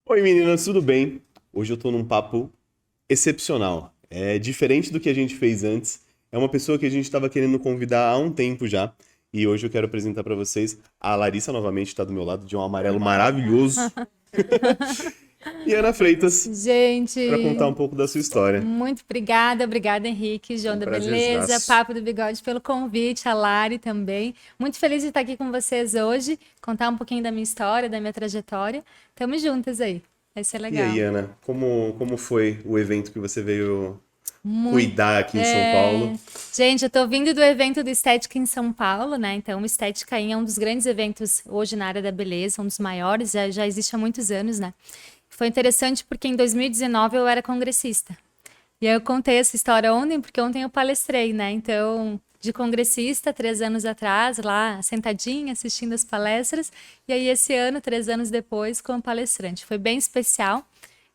Oi meninas, tudo bem? Hoje eu tô num papo excepcional. É diferente do que a gente fez antes. É uma pessoa que a gente estava querendo convidar há um tempo já. E hoje eu quero apresentar para vocês a Larissa novamente, está do meu lado, de um amarelo maravilhoso. E Ana Freitas, para contar Gente, um pouco da sua história. muito obrigada, obrigada Henrique, É João um da Beleza, prazerzaço. Papo do Bigode pelo convite, a Lari também. Muito feliz de estar aqui com vocês hoje, contar um pouquinho da minha história, da minha trajetória. Tamo juntas aí, vai ser E aí, legal. Ana, como foi o evento que você veio Muito. cuidar aqui em São Paulo? É... Gente, eu tô vindo do evento do Estética em São Paulo, né? Então, o Estética aí é um dos grandes eventos hoje na área da beleza, um dos maiores, já existe há muitos anos, né? Foi interessante porque em 2019 eu era congressista. E aí eu contei essa história ontem, porque ontem eu palestrei, né? Então, de congressista, 3 anos atrás, lá sentadinha, assistindo as palestras. E aí esse ano, 3 anos depois, como palestrante. Foi bem especial.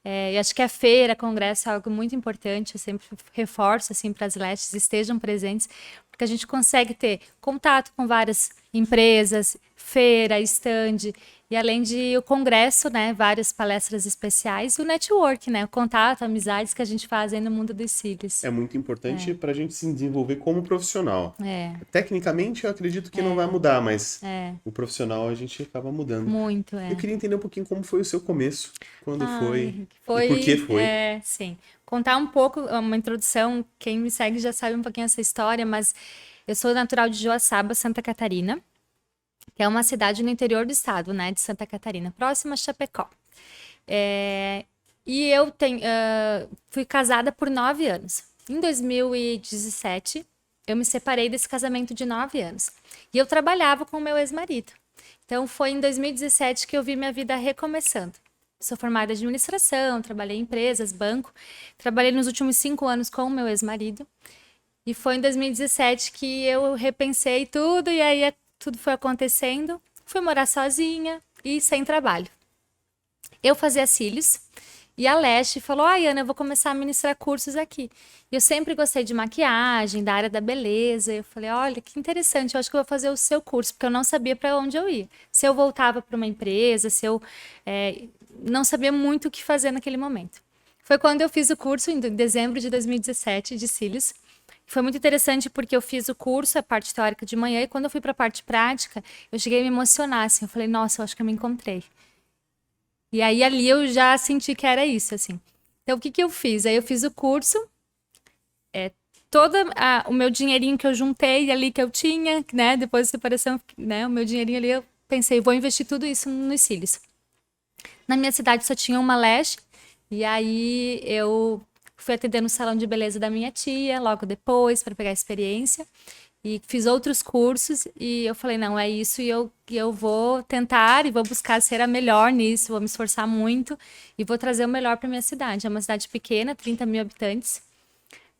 E acho que a feira, congresso é algo muito importante. Eu sempre reforço assim para as lestes estejam presentes, porque a gente consegue ter contato com várias empresas, feira, stand, e além de o congresso, né, várias palestras especiais, o network, né, o contato, amizades que a gente faz aí no mundo dos cílios. É muito importante para a gente se desenvolver como profissional. É, Tecnicamente, eu acredito que não vai mudar, mas o profissional a gente acaba mudando. muito, Eu é. queria entender um pouquinho como foi o seu começo, quando Ai, foi Henrique, e por que foi, foi. sim. Contar um pouco, uma introdução, quem me segue já sabe um pouquinho essa história, mas eu sou natural de Joaçaba, Santa Catarina, que é uma cidade no interior do estado, né, de Santa Catarina, próxima a Chapecó. É, e eu fui casada por 9 anos. Em 2017, eu me separei desse casamento de 9 anos. E eu trabalhava com o meu ex-marido. Então, foi em 2017 que eu vi minha vida recomeçando. Sou formada em administração, trabalhei em empresas, banco. Trabalhei nos últimos 5 anos com o meu ex-marido. E foi em 2017 que eu repensei tudo e aí tudo foi acontecendo. Fui morar sozinha e sem trabalho. Eu fazia cílios e a Leste falou: Ai, Ana, eu vou começar a ministrar cursos aqui. E eu sempre gostei de maquiagem, da área da beleza. Eu falei: Olha, que interessante, eu acho que eu vou fazer o seu curso, porque eu não sabia para onde eu ia. Se eu voltava para uma empresa, se eu não sabia muito o que fazer naquele momento. Foi quando eu fiz o curso, em dezembro de 2017, de cílios. Foi muito interessante porque eu fiz o curso, a parte teórica de manhã, e quando eu fui para a parte prática, eu cheguei a me emocionar, assim. Eu falei: Nossa, eu acho que eu me encontrei. E aí ali eu já senti que era isso, assim. Então o que que eu fiz? Aí eu fiz o curso, todo o meu dinheirinho que eu juntei ali que eu tinha, né, depois da separação, né, o meu dinheirinho ali, eu pensei, vou investir tudo isso nos cílios. Na minha cidade só tinha uma lash, e aí eu fui atender no salão de beleza da minha tia, logo depois, para pegar experiência. E fiz outros cursos e eu falei, não, é isso e eu vou tentar e vou buscar ser a melhor nisso, vou me esforçar muito e vou trazer o melhor para minha cidade. É uma cidade pequena, 30 mil habitantes,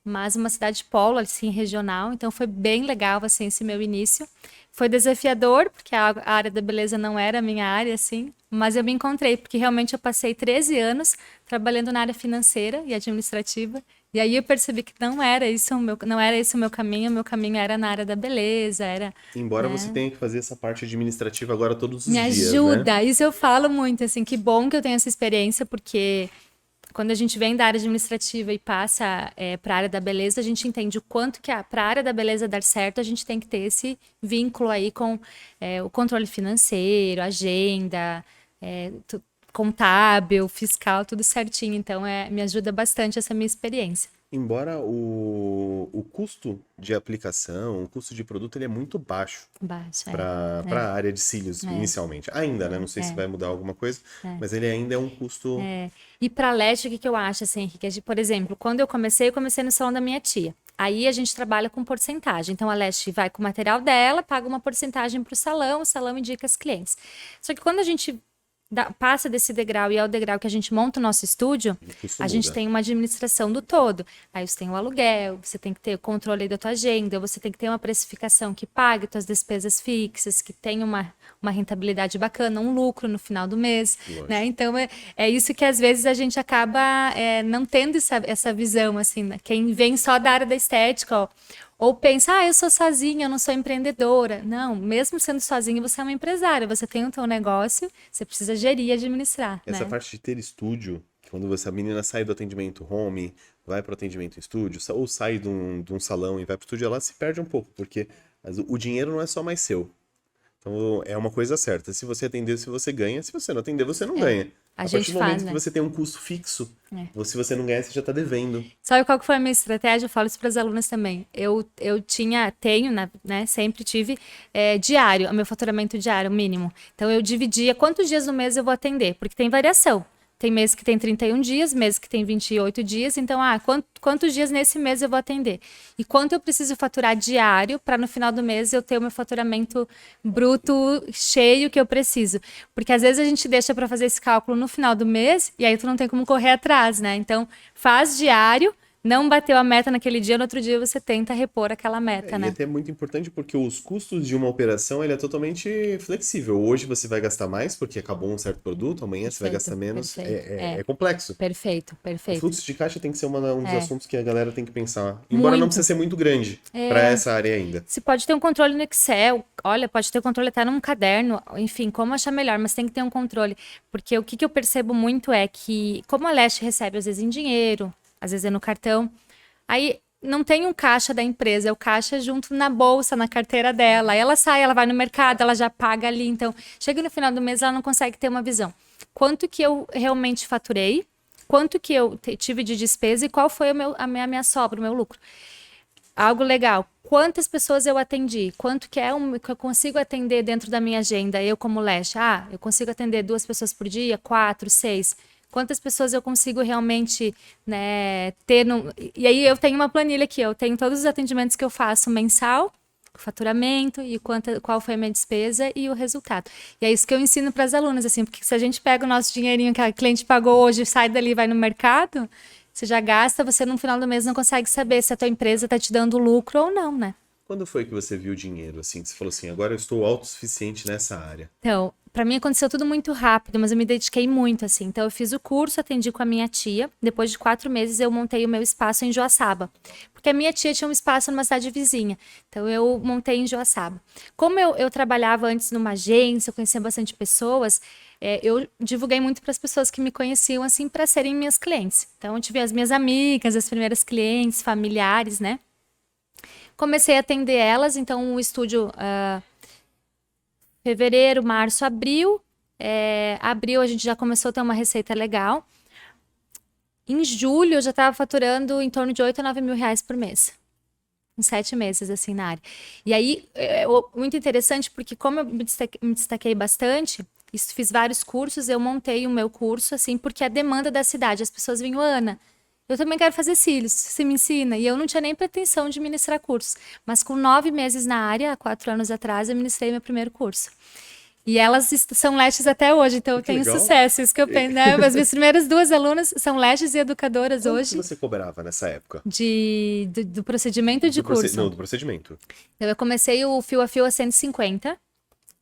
mas uma cidade polo, assim, regional. Então foi bem legal, assim, esse meu início. Foi desafiador, porque a área da beleza não era a minha área, assim, mas eu me encontrei, porque realmente eu passei 13 anos trabalhando na área financeira e administrativa, e aí eu percebi que não era esse o meu caminho era na área da beleza, era, Embora você né? tenha que fazer essa parte administrativa agora todos Me os dias, né? ajuda, isso eu falo muito, assim, que bom que eu tenho essa experiência, porque quando a gente vem da área administrativa e passa para a área da beleza, a gente entende o quanto que para a área da beleza dar certo, a gente tem que ter esse vínculo aí com o controle financeiro, agenda, contábil, fiscal, tudo certinho. Então, me ajuda bastante essa minha experiência. Embora o custo de aplicação, o custo de produto, ele é muito baixo Baixa, para a área de cílios, inicialmente. Ainda, né? Não sei se vai mudar alguma coisa, mas ele ainda é um custo. E para Leste, o que que eu acho, assim, Henrique? Por exemplo, quando eu comecei no salão da minha tia. Aí a gente trabalha com porcentagem. Então a Leste vai com o material dela, paga uma porcentagem para o salão indica as clientes. Só que quando a gente passa desse degrau e é o degrau que a gente monta o nosso estúdio, O custo a gente muda. tem uma administração do todo. Aí você tem o aluguel, você tem que ter o controle da tua agenda, você tem que ter uma precificação que pague tuas despesas fixas, que tenha uma rentabilidade bacana, um lucro no final do mês, né? Lógico. Então é isso que às vezes a gente acaba não tendo essa visão, assim, né? Quem vem só da área da estética, ó, Ou pensa, eu sou sozinha, eu não sou empreendedora. Não, mesmo sendo sozinha, você é uma empresária, você tem o teu negócio, você precisa gerir e administrar, Essa né? parte de ter estúdio, quando a menina sai do atendimento home, vai para o atendimento em estúdio, ou sai de um salão e vai para o estúdio, ela se perde um pouco, porque o dinheiro não é só mais seu. Então é uma coisa certa. Se você atender, se você ganha. Se você não atender, você não ganha. A A partir gente do faz, momento que né? você tem um custo fixo, É. se você não ganhar, você já está devendo. Sabe qual que foi a minha estratégia? Eu falo isso para as alunas também. Tenho, né? Sempre tive diário, o meu faturamento diário mínimo. Então eu dividia quantos dias no mês eu vou atender, porque tem variação. Tem mês que tem 31 dias, mês que tem 28 dias. Então, quantos dias nesse mês eu vou atender? E quanto eu preciso faturar diário para no final do mês eu ter o meu faturamento bruto cheio que eu preciso. Porque às vezes a gente deixa para fazer esse cálculo no final do mês e aí tu não tem como correr atrás, né? Então, faz diário, não bateu a meta naquele dia, no outro dia você tenta repor aquela meta, E né? até é muito importante porque os custos de uma operação ele é totalmente flexível. Hoje você vai gastar mais porque acabou um certo produto, amanhã você vai Perfeito, gastar menos. perfeito. É complexo. Perfeito, O perfeito. fluxo de caixa tem que ser um dos assuntos que a galera tem que pensar. Embora não precisa Muito. ser muito grande para essa área ainda. Se pode ter um controle no Excel, olha, pode ter um controle até num caderno, enfim, como achar melhor, mas tem que ter um controle. Porque o que eu percebo muito é que, como a Leste recebe às vezes em dinheiro, às vezes é no cartão, aí não tem um caixa da empresa, é o caixa junto na bolsa, na carteira dela. Aí ela sai, ela vai no mercado, ela já paga ali. Então, chega no final do mês, ela não consegue ter uma visão. Quanto que eu realmente faturei, quanto que eu tive de despesa e qual foi a minha sobra, o meu lucro. Algo legal. Quantas pessoas eu atendi? Quanto que que eu consigo atender dentro da minha agenda? Eu como Leste, eu consigo atender 2 pessoas por dia, 4, 6. Quantas pessoas eu consigo realmente, né, ter E aí eu tenho uma planilha aqui, eu tenho todos os atendimentos que eu faço mensal, o faturamento e qual foi a minha despesa e o resultado. E é isso que eu ensino para as alunas, assim, porque se a gente pega o nosso dinheirinho que a cliente pagou hoje, sai dali e vai no mercado, você já gasta, você no final do mês não consegue saber se a tua empresa está te dando lucro ou não, né? Quando foi que você viu dinheiro assim? Você falou assim, agora eu estou autossuficiente nessa área. Então, para mim aconteceu tudo muito rápido, mas eu me dediquei muito, assim. Então, eu fiz o curso, atendi com a minha tia. Depois de 4 meses, eu montei o meu espaço em Joaçaba. Porque a minha tia tinha um espaço numa cidade vizinha. Então, eu montei em Joaçaba. Como eu trabalhava antes numa agência, eu conhecia bastante pessoas, eu divulguei muito para as pessoas que me conheciam, assim, para serem minhas clientes. Então, eu tive as minhas amigas, as primeiras clientes, familiares, né? Comecei a atender elas, então o estúdio fevereiro, março, abril. Abril a gente já começou a ter uma receita legal. Em julho eu já estava faturando em torno de 8 a 9 mil reais por mês. Em 7 meses, assim, na área. E aí, muito interessante, porque como eu me destaquei bastante, fiz vários cursos, eu montei o meu curso, assim, porque a demanda da cidade, as pessoas vinham, Ana, eu também quero fazer cílios, você me ensina? E eu não tinha nem pretensão de ministrar cursos. Mas com 9 meses na área, há 4 anos atrás, eu ministrei meu primeiro curso. E elas são lestes até hoje, então eu Que tenho legal. sucesso. Isso que eu penso, né? As minhas primeiras 2 alunas são lestes e educadoras Quanto que hoje você cobrava nessa época? do procedimento de curso. Não, do procedimento. Então, eu comecei o fio a fio a 150,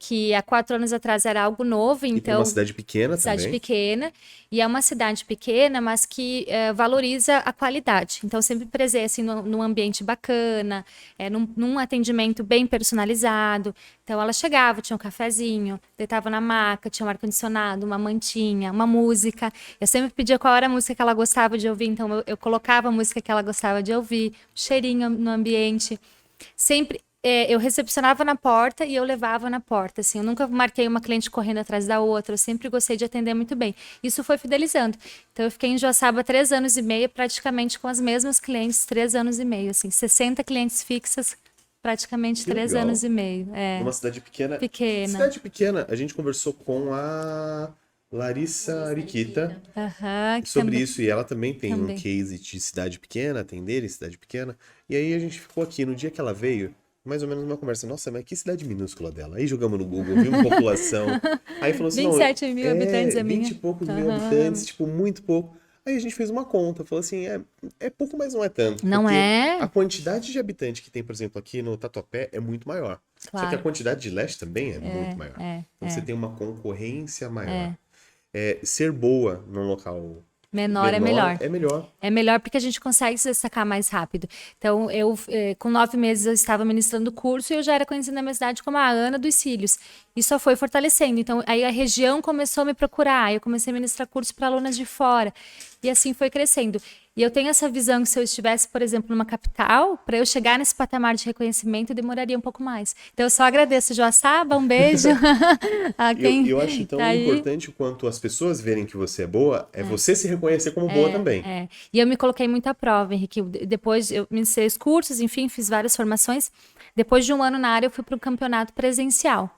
que há 4 anos atrás era algo novo, E para então uma cidade pequena cidade também. pequena, e é uma cidade pequena, mas que valoriza a qualidade. Então, eu sempre prezei assim, num ambiente bacana, num atendimento bem personalizado. Então, ela chegava, tinha um cafezinho, deitava na maca, tinha um ar-condicionado, uma mantinha, uma música. Eu sempre pedia qual era a música que ela gostava de ouvir, então eu colocava a música que ela gostava de ouvir, cheirinho no ambiente. Sempre eu recepcionava na porta e eu levava na porta, assim, eu nunca marquei uma cliente correndo atrás da outra, eu sempre gostei de atender muito bem. Isso foi fidelizando. Então eu fiquei em Joaçaba 3 anos e meio, praticamente com as mesmas clientes, 3 anos e meio, assim, 60 clientes fixas, praticamente Que 3 legal. anos e meio. Numa cidade pequena. Pequena. Cidade pequena, a gente conversou com a Larissa Ariquita Aham, que sobre também, isso, e ela também tem um também. case de cidade pequena, atender em cidade pequena. E aí a gente ficou aqui, no dia que ela veio, mais ou menos numa conversa, nossa, mas que cidade minúscula dela. Aí jogamos no Google, vimos população. Aí falou assim, não, 27 mil habitantes a 20 minha. e poucos mil habitantes, Aham. tipo, muito pouco. Aí a gente fez uma conta, falou assim, é pouco, mas não é tanto. Não Porque a é? quantidade de habitante que tem, por exemplo, aqui no Tatuapé é muito maior. Só que a Claro. quantidade de leste também é muito maior. Então você tem uma concorrência maior. Ser boa num local Menor é melhor. É melhor. É melhor porque a gente consegue se destacar mais rápido. Então, com 9 meses, eu estava ministrando curso e eu já era conhecida na minha cidade como a Ana dos Cílios. E só foi fortalecendo. Então, aí a região começou a me procurar. Eu comecei a ministrar curso para alunas de fora. E assim foi crescendo. E eu tenho essa visão que se eu estivesse, por exemplo, numa capital, para eu chegar nesse patamar de reconhecimento, demoraria um pouco mais. Então, eu só agradeço, Joaçaba, um beijo. A quem Eu acho tão tá aí. importante quanto as pessoas verem que você é boa, você se reconhecer como boa também. E eu me coloquei muito à prova, Henrique. Depois eu ministrei os cursos, enfim, fiz várias formações. Depois de um ano na área, eu fui para um campeonato presencial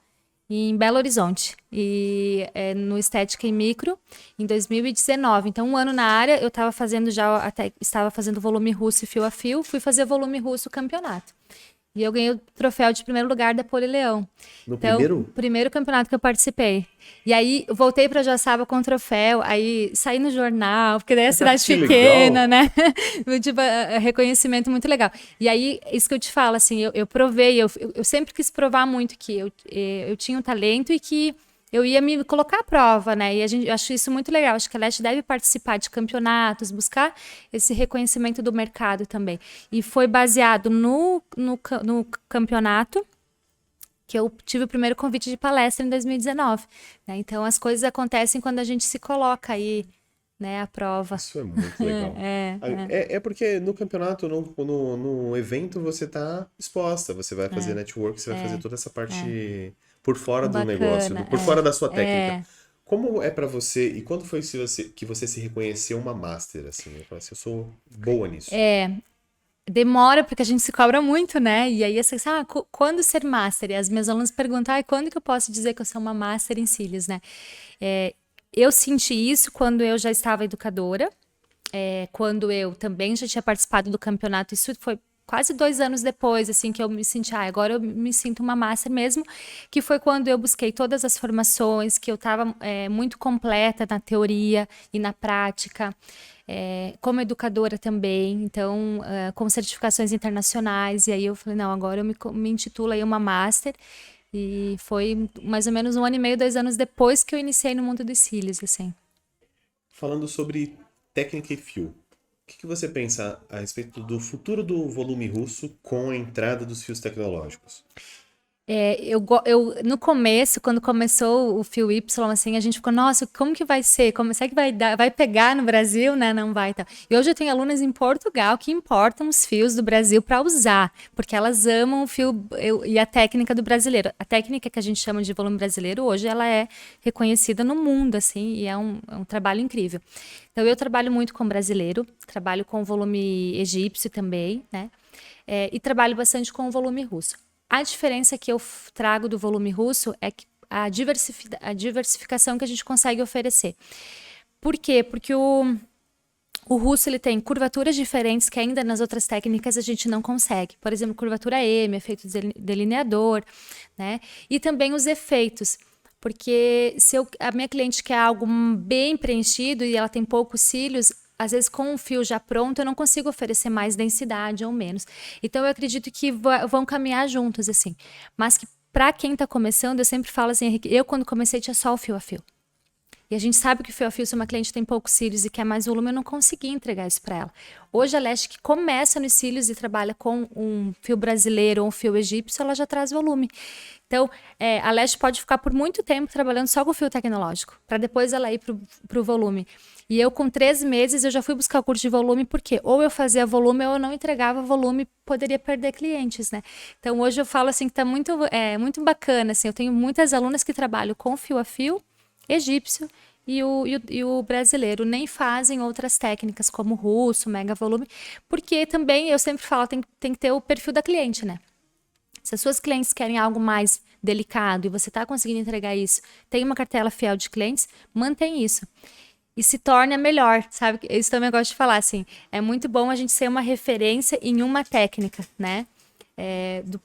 em Belo Horizonte, e no Estética e Micro, em 2019. Então, um ano na área, eu estava fazendo volume russo e fio a fio, fui fazer volume russo campeonato. E eu ganhei o troféu de primeiro lugar da Polileão. No então, primeiro campeonato que eu participei. E aí, voltei para Joaçaba com o troféu, aí saí no jornal, porque daí é cidade pequena, né? Tipo, reconhecimento muito legal. E aí, isso que eu te falo, assim, eu provei, eu sempre quis provar muito que eu tinha um talento e que eu ia me colocar à prova, né? E eu acho isso muito legal. Acho que a Leste deve participar de campeonatos, buscar esse reconhecimento do mercado também. E foi baseado no campeonato que eu tive o primeiro convite de palestra em 2019. Né? Então, as coisas acontecem quando a gente se coloca aí, né, à prova. Isso é muito legal. É porque no campeonato, no evento, você está exposta. Você vai fazer network, você vai fazer toda essa parte por fora do negócio, por fora da sua técnica. Como é pra você, e quando foi que você se reconheceu uma master, assim? Eu falei assim, eu sou boa nisso. Demora, porque a gente se cobra muito, né? E aí, assim, quando ser master? E as minhas alunas perguntam, quando que eu posso dizer que eu sou uma master em cílios, né? Eu senti isso quando eu já estava educadora, quando eu também já tinha participado do campeonato. Isso foi quase 2 anos depois, assim, que eu me senti, agora eu me sinto uma master mesmo, que foi quando eu busquei todas as formações, que eu estava muito completa na teoria e na prática, como educadora também, então, com certificações internacionais, e aí eu falei, não, agora eu me intitulo aí uma master, e foi mais ou menos 1 ano e meio, 2 anos depois que eu iniciei no mundo dos cílios, assim. Falando sobre técnica e fio, o que você pensa a respeito do futuro do volume russo com a entrada dos fios tecnológicos? No começo, quando começou o fio Y, assim, a gente ficou, nossa, como que vai ser? Será que vai pegar no Brasil, né? Não vai, então. E hoje eu tenho alunas em Portugal que importam os fios do Brasil para usar, porque elas amam o fio e a técnica do brasileiro. A técnica que a gente chama de volume brasileiro, hoje ela é reconhecida no mundo, assim, e é um trabalho incrível. Então, eu trabalho muito com brasileiro, trabalho com volume egípcio também, né? E trabalho bastante com o volume russo. A diferença que eu trago do volume russo é que a diversificação que a gente consegue oferecer. Por quê? Porque o russo ele tem curvaturas diferentes que ainda nas outras técnicas a gente não consegue. Por exemplo, curvatura M, efeito delineador, né? E também os efeitos. Porque se a minha cliente quer algo bem preenchido e ela tem poucos cílios, às vezes com o fio já pronto eu não consigo oferecer mais densidade ou menos. Então eu acredito que vão caminhar juntos, assim. Mas que para quem está começando, eu sempre falo assim, Henrique, eu quando comecei tinha só o fio a fio. E a gente sabe que o fio a fio, se uma cliente tem poucos cílios e quer mais volume, eu não consegui entregar isso para ela. Hoje a Leste que começa nos cílios e trabalha com um fio brasileiro ou um fio egípcio, ela já traz volume. Então, a Leste pode ficar por muito tempo trabalhando só com o fio tecnológico, para depois ela ir para o volume. E eu, com 3 meses, eu já fui buscar o curso de volume, porque ou eu fazia volume ou eu não entregava volume, poderia perder clientes, né? Então, hoje eu falo assim que tá muito bacana, assim, eu tenho muitas alunas que trabalham com fio a fio, egípcio e o brasileiro, nem fazem outras técnicas como russo, mega volume, porque também, eu sempre falo, tem que ter o perfil da cliente, né? Se as suas clientes querem algo mais delicado e você está conseguindo entregar isso, tem uma cartela fiel de clientes, mantém isso. E se torna melhor, sabe? Isso também eu gosto de falar, assim, é muito bom a gente ser uma referência em uma técnica, né?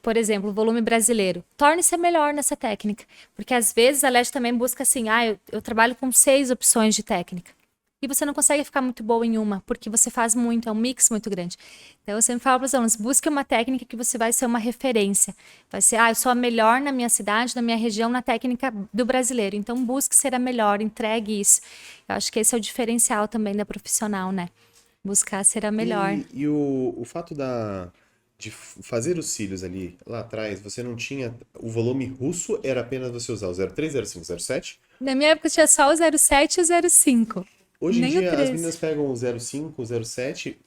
Por exemplo, o volume brasileiro. Torne-se melhor nessa técnica. Porque às vezes a Leste também busca assim, eu trabalho com 6 opções de técnica. e você não consegue ficar muito boa em uma, porque você faz muito, é um mix muito grande. Então, eu sempre falo para os alunos, busque uma técnica que você vai ser uma referência. Vai ser, eu sou a melhor na minha cidade, na minha região, na técnica do brasileiro. Então, busque ser a melhor, entregue isso. Eu acho que esse é o diferencial também da profissional, né? Buscar ser a melhor. E o fato de fazer os cílios ali, lá atrás, você não tinha... O volume russo era apenas você usar o 03, 05, 07? Na minha época tinha só o 07 e o 05. Hoje em Nem o dia, as 13. meninas pegam o 05, o 07,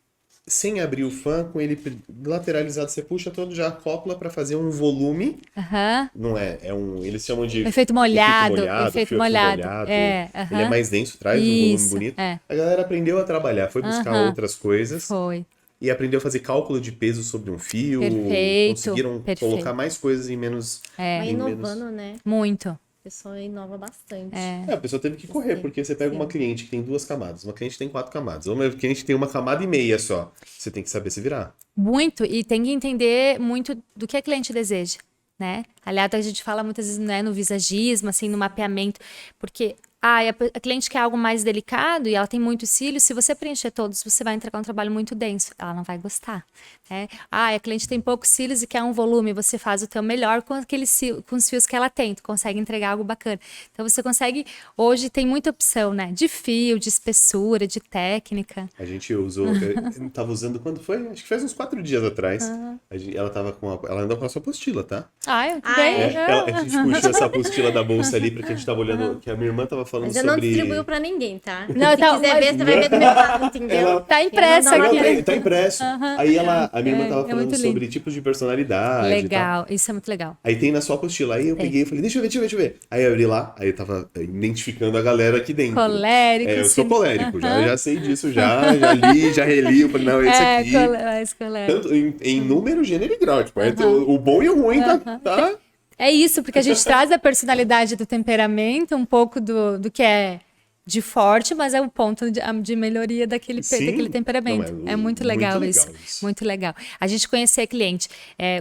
sem abrir o fã, com ele lateralizado, você puxa todo, já acopla para fazer um volume. Aham. Não é, eles chamam de Efeito molhado, fio molhado. molhado. É, Ele é aham. mais denso, traz um volume Isso, bonito. é. A galera aprendeu a trabalhar, foi buscar Aham. outras coisas Foi. e aprendeu a fazer cálculo de peso sobre um fio. Perfeito, Conseguiram perfeito. colocar mais coisas em menos... É. Vai em inovando, menos... né? Muito. A pessoa inova bastante. A pessoa teve que correr, Sim, porque você pega uma cliente que tem 2 camadas, uma cliente que tem 4 camadas, uma cliente que tem 1,5 camada só. Você tem que saber se virar. Muito, e tem que entender muito do que a cliente deseja, né? Aliás, a gente fala muitas vezes, né, no visagismo, assim, no mapeamento, porque a cliente quer algo mais delicado e ela tem muitos cílios, se você preencher todos, você vai entregar um trabalho muito denso, ela não vai gostar, né? A cliente tem poucos cílios e quer um volume, você faz o teu melhor com com os fios que ela tem, tu consegue entregar algo bacana. Então você consegue, hoje tem muita opção, né? De fio, de espessura, de técnica. A gente usou, eu tava usando quando foi? Acho que faz uns 4 dias atrás. Ela tava ela andou com a sua apostila, tá? Bem, A gente puxou essa apostila da bolsa ali, porque a gente tava olhando, que a minha irmã tava falando Mas eu não sobre... distribuiu pra ninguém, tá? Não, Se então, quiser mas- ver, você vai ver do meu lado, entendeu? Tá impressa Eu não aqui. dou Tá impresso. Aí a minha irmã tava é falando muito sobre lindo. tipos de personalidade e tal. Legal, isso é muito legal. Aí tem na sua apostila. Aí eu peguei e falei, deixa eu ver. Aí eu abri lá, aí eu tava identificando a galera aqui dentro. Colérico, Eu sou sim. colérico, já sei disso, já li, já reli. Eu falei, não, esse aqui. Mais colérico. Tanto em número, gênero e grau. Tipo, o bom e o ruim tá. É isso, porque a gente traz a personalidade do temperamento, um pouco do que é de forte, mas é o ponto de melhoria daquele Sim. temperamento. Não, é muito legal isso. Muito legal. A gente conhecer cliente.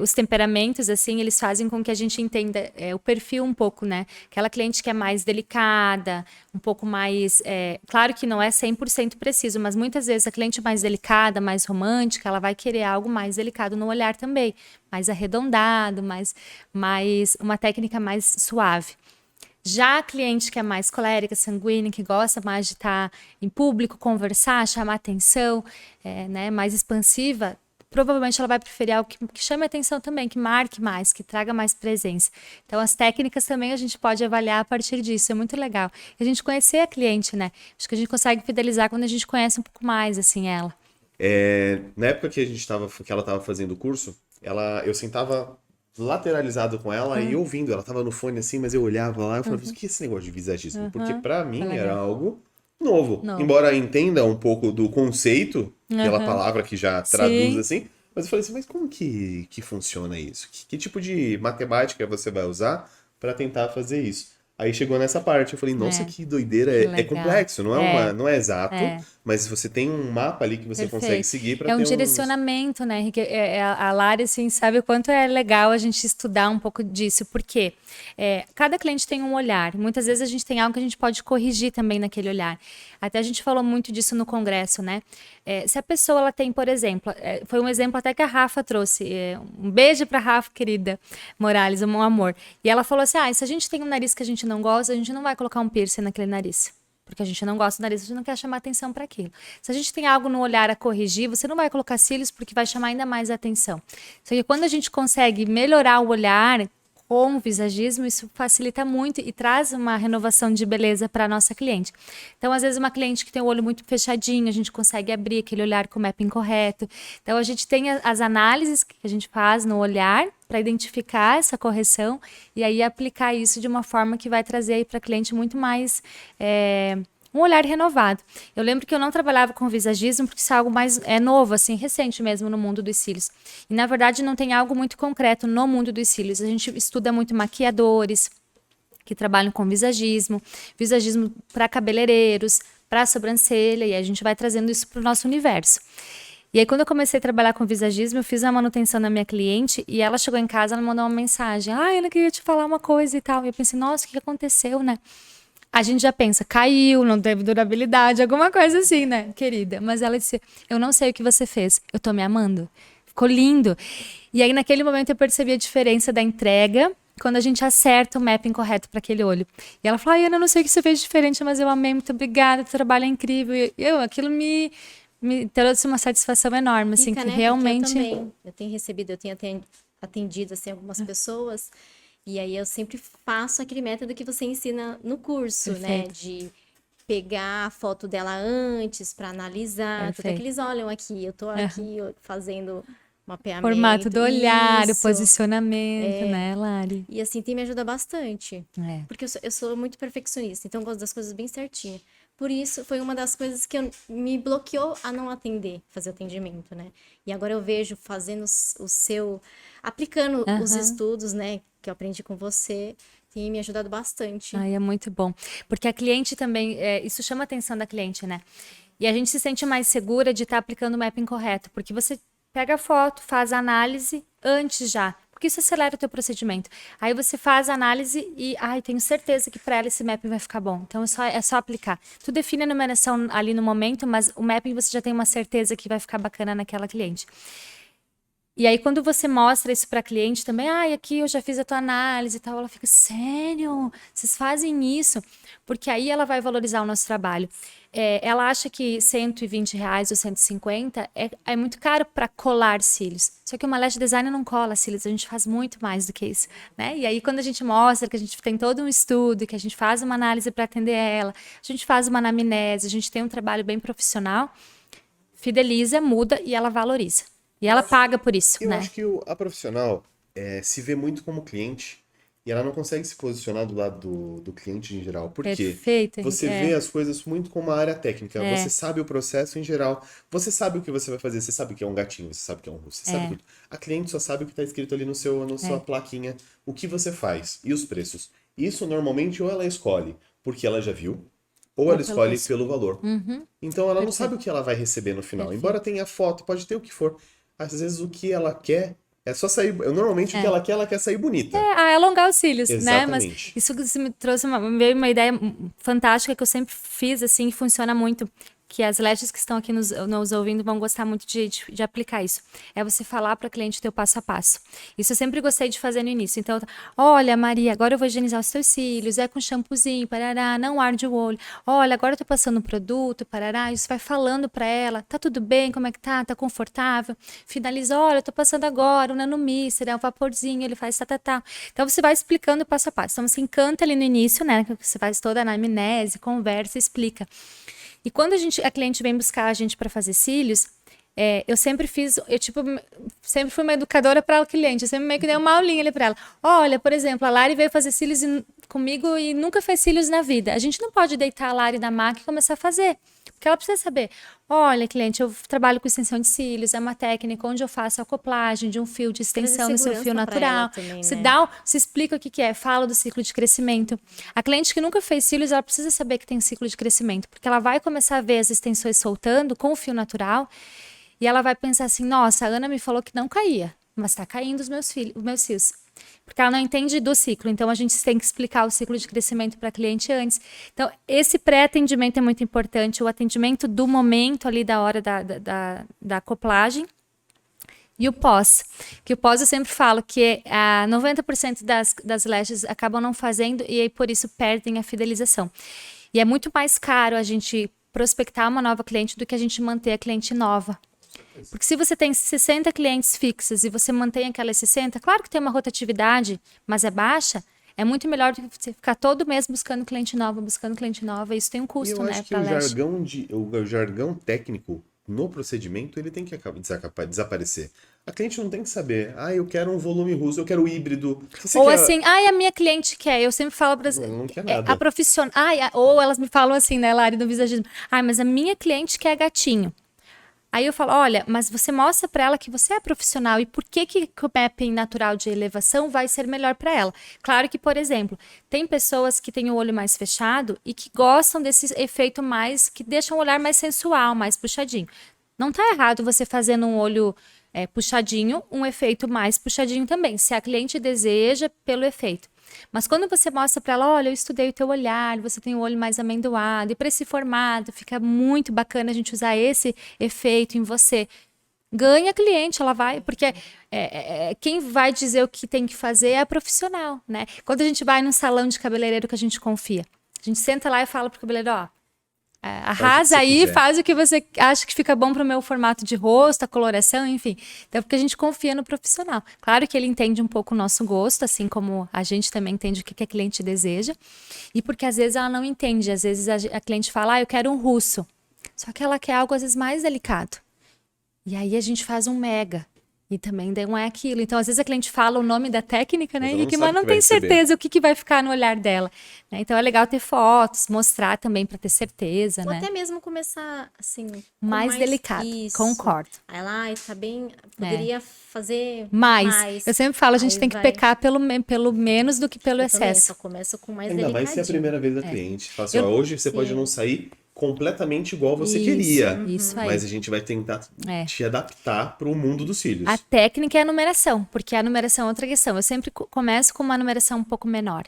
Os temperamentos, assim, eles fazem com que a gente entenda o perfil um pouco, né? Aquela cliente que é mais delicada, um pouco mais... claro que não é 100% preciso, mas muitas vezes a cliente mais delicada, mais romântica, ela vai querer algo mais delicado no olhar também. Mais arredondado, mais uma técnica mais suave. Já a cliente que é mais colérica, sanguínea, que gosta mais de estar em público, conversar, chamar atenção, né, mais expansiva, provavelmente ela vai preferir algo que chame atenção também, que marque mais, que traga mais presença. Então, as técnicas também a gente pode avaliar a partir disso, é muito legal. E a gente conhecer a cliente, né? Acho que a gente consegue fidelizar quando a gente conhece um pouco mais, assim, ela. Na época que que ela tava fazendo o curso, eu sentava lateralizado com ela e ouvindo. Ela tava no fone assim, mas eu olhava lá e falava, o que é esse negócio de visagismo? Porque pra mim era algo novo. Embora eu entenda um pouco do conceito, pela palavra que já traduz assim, mas eu falei assim, mas como que funciona isso? Que tipo de matemática você vai usar pra tentar fazer isso? Aí chegou nessa parte, eu falei, nossa, que doideira, é complexo, não é exato, mas você tem um mapa ali que você consegue seguir para ter um direcionamento, né, Henrique? A Lari, assim, sabe o quanto é legal a gente estudar um pouco disso, porque cada cliente tem um olhar, muitas vezes a gente tem algo que a gente pode corrigir também naquele olhar. Até a gente falou muito disso no congresso, né? Se a pessoa, ela tem, por exemplo, foi um exemplo até que a Rafa trouxe, um beijo pra Rafa, querida Morales, um amor. E ela falou assim, se a gente tem um nariz que a gente não gosta, a gente não vai colocar um piercing naquele nariz. Porque a gente não gosta do nariz, a gente não quer chamar atenção para aquilo. Se a gente tem algo no olhar a corrigir, você não vai colocar cílios porque vai chamar ainda mais atenção. Só que quando a gente consegue melhorar o olhar com o visagismo, isso facilita muito e traz uma renovação de beleza para a nossa cliente. Então, às vezes, uma cliente que tem o olho muito fechadinho, a gente consegue abrir aquele olhar com o mapping correto. Então, a gente tem as análises que a gente faz no olhar para identificar essa correção e aí aplicar isso de uma forma que vai trazer aí para a cliente muito mais... um olhar renovado. Eu lembro que eu não trabalhava com visagismo porque isso é algo mais novo, assim, recente mesmo no mundo dos cílios. E, na verdade, não tem algo muito concreto no mundo dos cílios. A gente estuda muito maquiadores que trabalham com visagismo para cabeleireiros, para sobrancelha, e a gente vai trazendo isso para o nosso universo. E aí, quando eu comecei a trabalhar com visagismo, eu fiz uma manutenção na minha cliente e ela chegou em casa, ela mandou uma mensagem. Ana, queria te falar uma coisa e tal. E eu pensei, nossa, o que aconteceu, né? a gente já pensa, caiu, não teve durabilidade, alguma coisa assim, né, querida? Mas ela disse, eu não sei o que você fez, eu tô me amando. Ficou lindo. E aí, naquele momento, eu percebi a diferença da entrega quando a gente acerta o mapping correto para aquele olho. E ela falou, ai, Ana, eu não sei o que você fez diferente, mas eu amei, muito obrigada, teu trabalho é incrível. E aquilo me trouxe uma satisfação enorme, assim, Fica, que né? realmente... Porque eu tenho recebido, eu tenho atendido, assim, algumas pessoas, e aí eu sempre faço aquele método que você ensina no curso, né? Perfeito. De pegar a foto dela antes para analisar, tudo é que Perfeito. eles olham aqui, eu tô aqui fazendo mapeamento. Formato do olhar, o Isso. posicionamento, né, Lari? E assim, tem me ajudado bastante. É. Porque eu sou muito perfeccionista, então eu gosto das coisas bem certinho. Por isso, foi uma das coisas que me bloqueou a não atender, fazer o atendimento, né? E agora eu vejo fazendo aplicando os Aham. estudos, né, que eu aprendi com você, tem me ajudado bastante. Ai, é muito bom. Porque a cliente também, isso chama a atenção da cliente, né? E a gente se sente mais segura de estar aplicando o mapping correto, porque você pega a foto, faz a análise antes já, porque isso acelera o teu procedimento. Aí você faz a análise e, ai, tenho certeza que para ela esse mapping vai ficar bom. Então é só aplicar. Tu define a numeração ali no momento, mas o mapping você já tem uma certeza que vai ficar bacana naquela cliente. E aí, quando você mostra isso para a cliente também, aqui eu já fiz a tua análise e tal, ela fica, sério? Vocês fazem isso? Porque aí ela vai valorizar o nosso trabalho. Ela acha que R$ 120 ou 150 é muito caro para colar cílios. Só que uma lash designer não cola cílios, a gente faz muito mais do que isso, né? E aí, quando a gente mostra que a gente tem todo um estudo, que a gente faz uma análise para atender ela, a gente faz uma anamnese, a gente tem um trabalho bem profissional, fideliza, muda e ela valoriza. E ela paga por isso, Eu né? acho que a profissional se vê muito como cliente e ela não consegue se posicionar do lado do cliente em geral. Por quê? Perfeito, Você Henrique. vê as coisas muito como a área técnica. Você sabe o processo em geral. Você sabe o que você vai fazer. Você sabe que é um gatinho, você sabe que é um russo, você sabe tudo. A cliente só sabe o que está escrito ali na sua plaquinha, o que você faz e os preços. Isso normalmente ou ela escolhe porque ela já viu, ou ela escolhe preço. pelo valor. Então ela não sabe o que ela vai receber no final. Perfeito. Embora tenha foto, pode ter o que for. Às vezes o que ela quer é só sair. Normalmente o que ela quer sair bonita. Alongar os cílios, né? Mas Exatamente. isso me trouxe veio uma ideia fantástica que eu sempre fiz, assim, e funciona muito. Que as lashes que estão aqui nos ouvindo vão gostar muito de aplicar isso. É você falar para a cliente o teu passo a passo. Isso eu sempre gostei de fazer no início. Então, olha, Maria, agora eu vou higienizar os teus cílios, com shampoozinho, parará, não arde o olho. Olha, agora eu tô passando um produto, parará, isso vai falando para ela, tá tudo bem, como é que tá? Tá confortável? Finaliza, olha, eu tô passando agora o nanomister, o vaporzinho, ele faz tá. Então, você vai explicando passo a passo. Então, você encanta ali no início, né? Você faz toda a anamnese, conversa, explica. E quando a cliente vem buscar a gente para fazer cílios, eu sempre sempre fui uma educadora para o cliente, eu sempre meio que dei uma aulinha ali para ela. Olha, por exemplo, a Lari veio fazer cílios comigo e nunca fez cílios na vida. A gente não pode deitar a Lari da maca e começar a fazer. Porque ela precisa saber, olha, cliente, eu trabalho com extensão de cílios, é uma técnica onde eu faço a acoplagem de um fio de extensão no seu fio natural. Também, Você né? você explica o que é, fala do ciclo de crescimento. A cliente que nunca fez cílios, ela precisa saber que tem ciclo de crescimento, porque ela vai começar a ver as extensões soltando com o fio natural e ela vai pensar assim, nossa, a Ana me falou que não caía, mas está caindo os meus fios. Porque ela não entende do ciclo. Então, a gente tem que explicar o ciclo de crescimento para a cliente antes. Então, esse pré-atendimento é muito importante. O atendimento do momento ali da hora da acoplagem. E o pós. Que o pós eu sempre falo que 90% das lashes acabam não fazendo e aí por isso perdem a fidelização. E é muito mais caro a gente prospectar uma nova cliente do que a gente manter a cliente nova. Porque se você tem 60 clientes fixas e você mantém aquelas 60, claro que tem uma rotatividade, mas é baixa, é muito melhor do que você ficar todo mês buscando cliente nova, isso tem um E custo, eu né, acho que pra o lash. jargão técnico no procedimento, ele tem que desaparecer. A cliente não tem que saber, eu quero um volume russo, eu quero híbrido. Se você Ou quer... assim, a minha cliente quer, eu sempre falo para Ela não quer nada. a profissional, ou elas me falam assim, né, Lari, do visagismo, mas a minha cliente quer gatinho. Aí eu falo, olha, mas você mostra para ela que você é profissional e por que o mapping natural de elevação vai ser melhor para ela. Claro que, por exemplo, tem pessoas que têm o olho mais fechado e que gostam desse efeito mais, que deixam o olhar mais sensual, mais puxadinho. Não tá errado você fazer num olho puxadinho, um efeito mais puxadinho também, se a cliente deseja pelo efeito. Mas quando você mostra para ela, olha, eu estudei o teu olhar, você tem o olho mais amendoado, e para esse formato fica muito bacana a gente usar esse efeito em você. Ganha cliente, ela vai, porque quem vai dizer o que tem que fazer é a profissional, né? Quando a gente vai num salão de cabeleireiro que a gente confia, a gente senta lá e fala pro cabeleireiro, ó, arrasa aí, faz o que você acha que fica bom pro meu formato de rosto, a coloração, enfim. Então, porque a gente confia no profissional. Claro que ele entende um pouco o nosso gosto, assim como a gente também entende o que a cliente deseja. E porque às vezes ela não entende, às vezes a cliente fala, eu quero um russo. Só que ela quer algo às vezes mais delicado. E aí a gente faz um mega. E também não é aquilo. Então, às vezes a cliente fala o nome da técnica, né, Henrique? Mas não tem certeza o que vai ficar no olhar dela. Né? Então, é legal ter fotos, mostrar também para ter certeza, Ou né? até mesmo começar, assim... Mais delicado, concordo. Aí lá, tá bem... Poderia fazer mais. Eu sempre falo, a gente tem que pecar pelo menos do que pelo excesso. Eu só começo com mais Ainda delicadinho. vai ser a primeira vez da cliente. Fala assim, ó, hoje você pode não sair completamente igual você queria. Isso aí. Mas a gente vai tentar te adaptar para o mundo dos cílios. A técnica é a numeração, porque a numeração é outra questão. Eu sempre começo com uma numeração um pouco menor.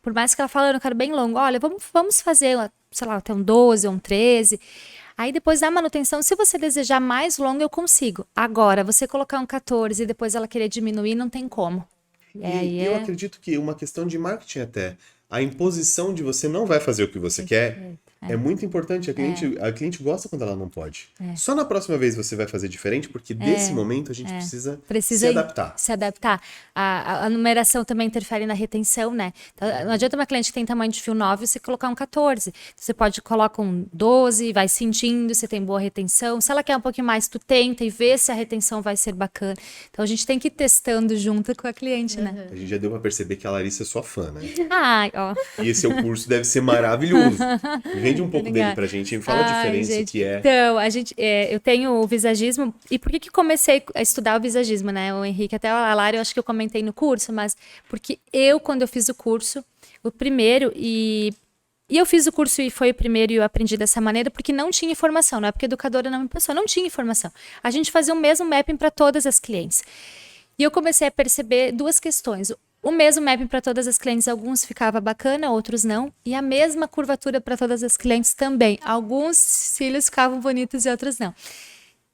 Por mais que ela fale, eu quero bem longo. Olha, vamos fazer, sei lá, até um 12 ou um 13. Aí depois da manutenção, se você desejar mais longo, eu consigo. Agora, você colocar um 14 e depois ela querer diminuir, não tem como. Eu acredito que uma questão de marketing até, a imposição de você não vai fazer o que você quer, é muito importante. A cliente gosta quando ela não pode. Só na próxima vez você vai fazer diferente, porque desse momento a gente precisa se adaptar. Se adaptar. A numeração também interfere na retenção, né? Então, não adianta uma cliente que tem tamanho de fio 9 você colocar um 14. Você pode colocar um 12, vai sentindo, você tem boa retenção. Se ela quer um pouquinho mais, tu tenta e vê se a retenção vai ser bacana. Então a gente tem que ir testando junto com a cliente, né? A gente já deu pra perceber que a Larissa é sua fã, né? Ai, ó. E esse seu curso deve ser maravilhoso. Vende um pouco dele pra gente, fala a diferença, gente, que é. Então, eu tenho o visagismo. E por que comecei a estudar o visagismo, né? O Henrique, até a Lara, eu acho que eu comentei no curso, mas porque quando eu fiz o curso, o primeiro, e eu fiz o curso e foi o primeiro e eu aprendi dessa maneira porque não tinha informação, não é porque a educadora não me passou, não tinha informação. A gente fazia o mesmo mapping para todas as clientes. E eu comecei a perceber duas questões. O mesmo mapping para todas as clientes, alguns ficava bacana, outros não. E a mesma curvatura para todas as clientes também. Alguns cílios ficavam bonitos e outros não.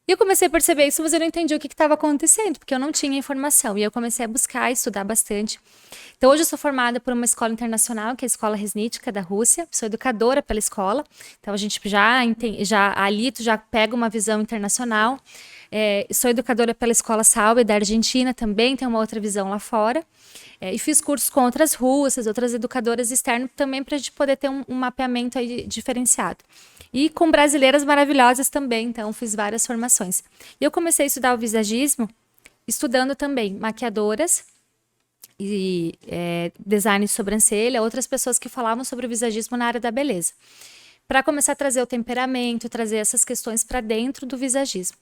E eu comecei a perceber isso, mas eu não entendi o que estava acontecendo, porque eu não tinha informação. E eu comecei a buscar, estudar bastante. Então, hoje eu sou formada por uma escola internacional, que é a Escola Resnítica da Rússia. Sou educadora pela escola. Então, a gente ali tu já pega uma visão internacional. Sou educadora pela Escola Sauber da Argentina, também tem uma outra visão lá fora. E fiz cursos com outras russas, outras educadoras externas, também para a gente poder ter um mapeamento aí diferenciado. E com brasileiras maravilhosas também, então fiz várias formações. E eu comecei a estudar o visagismo, estudando também maquiadoras e design de sobrancelha, outras pessoas que falavam sobre o visagismo na área da beleza. Para começar a trazer o temperamento, trazer essas questões para dentro do visagismo.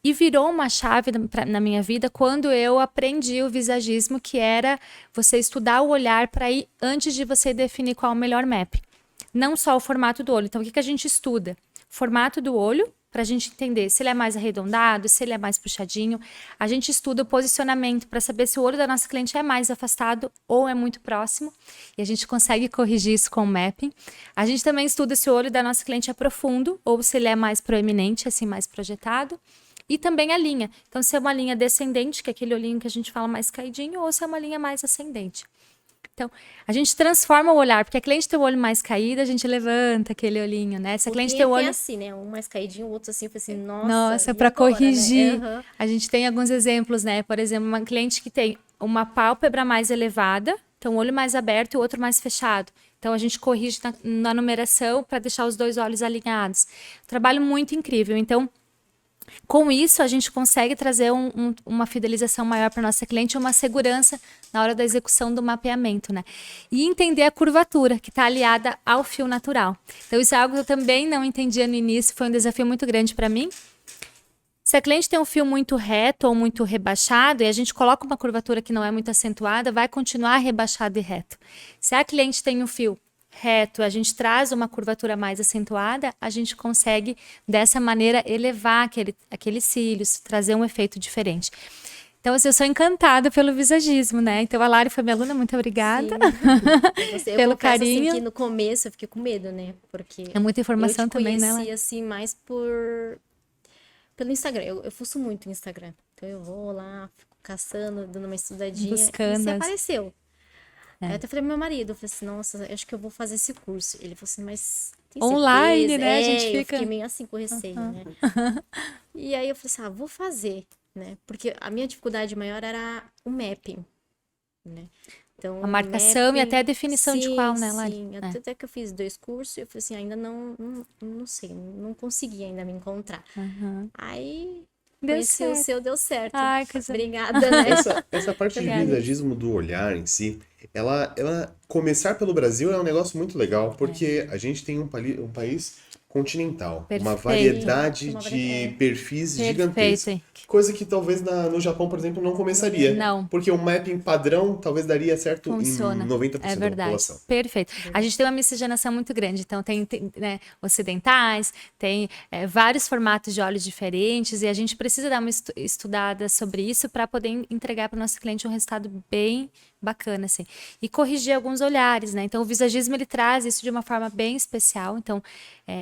E virou uma chave na minha vida quando eu aprendi o visagismo, que era você estudar o olhar para ir antes de você definir qual é o melhor map. Não só o formato do olho. Então, o que a gente estuda? Formato do olho, para a gente entender se ele é mais arredondado, se ele é mais puxadinho. A gente estuda o posicionamento para saber se o olho da nossa cliente é mais afastado ou é muito próximo. E a gente consegue corrigir isso com o mapping. A gente também estuda se o olho da nossa cliente é profundo ou se ele é mais proeminente, assim, mais projetado. E também a linha. Então, se é uma linha descendente, que é aquele olhinho que a gente fala mais caidinho, ou se é uma linha mais ascendente. Então, a gente transforma o olhar, porque a cliente tem o olho mais caído, a gente levanta aquele olhinho, né? Se a cliente tem o olho assim, né? Um mais caidinho, o outro assim, foi assim, nossa, para corrigir. Né? Uhum. A gente tem alguns exemplos, né? Por exemplo, uma cliente que tem uma pálpebra mais elevada, então o olho mais aberto e o outro mais fechado. Então, a gente corrige na numeração para deixar os dois olhos alinhados. Trabalho muito incrível. Então, com isso, a gente consegue trazer uma fidelização maior para nossa cliente, uma segurança na hora da execução do mapeamento, né? E entender a curvatura, que está aliada ao fio natural. Então, isso é algo que eu também não entendia no início, foi um desafio muito grande para mim. Se a cliente tem um fio muito reto ou muito rebaixado, e a gente coloca uma curvatura que não é muito acentuada, vai continuar rebaixado e reto. Se a cliente tem um fio reto, a gente traz uma curvatura mais acentuada, a gente consegue, dessa maneira, elevar aqueles cílios, trazer um efeito diferente. Então, assim, eu sou encantada pelo visagismo, né? Então, a Lari foi minha aluna, muito obrigada. Eu Pelo confesso, carinho. assim, que no começo eu fiquei com medo, né? Porque É muita eu informação te também, né, conheci, Lari? assim, mais pelo Instagram. Eu fuço muito no Instagram. Então eu vou lá, fico caçando, dando uma estudadinha. E Buscando você as- apareceu. Aí eu até falei pro meu marido, eu falei assim, nossa, eu acho que eu vou fazer esse curso. Ele falou assim, mas tem Online, certeza? né? A gente Eu fica. fiquei meio assim com receio, né? E aí eu falei assim, vou fazer, né? Porque a minha dificuldade maior era o mapping, né? Então, A o marcação e até a mapping, definição de sim, qual, né, Lari? sim. É. Até que eu fiz 2 cursos, eu falei assim, ainda não sei, não consegui ainda me encontrar. Aí, Deu conheci o certo. seu, deu certo. Ai, coisa. Obrigada, né? Essa parte Eu de Obrigada. agradeço. visagismo do olhar em si, ela começar pelo Brasil é um negócio muito legal, porque a gente tem um país continental, uma Perfeito. variedade Uma de variedade. perfis Perfeito, gigantesca. Henrique. Coisa que talvez no Japão, por exemplo, não começaria. Não. Porque o mapping padrão talvez daria certo em Funciona. É 90% da verdade. população. Perfeito. A gente tem uma miscigenação muito grande. Então, tem, né, ocidentais, tem vários formatos de olhos diferentes, e a gente precisa dar uma estudada sobre isso para poder entregar para o nosso cliente um resultado bem bacana, assim. E corrigir alguns olhares, né? Então, o visagismo, ele traz isso de uma forma bem especial. Então,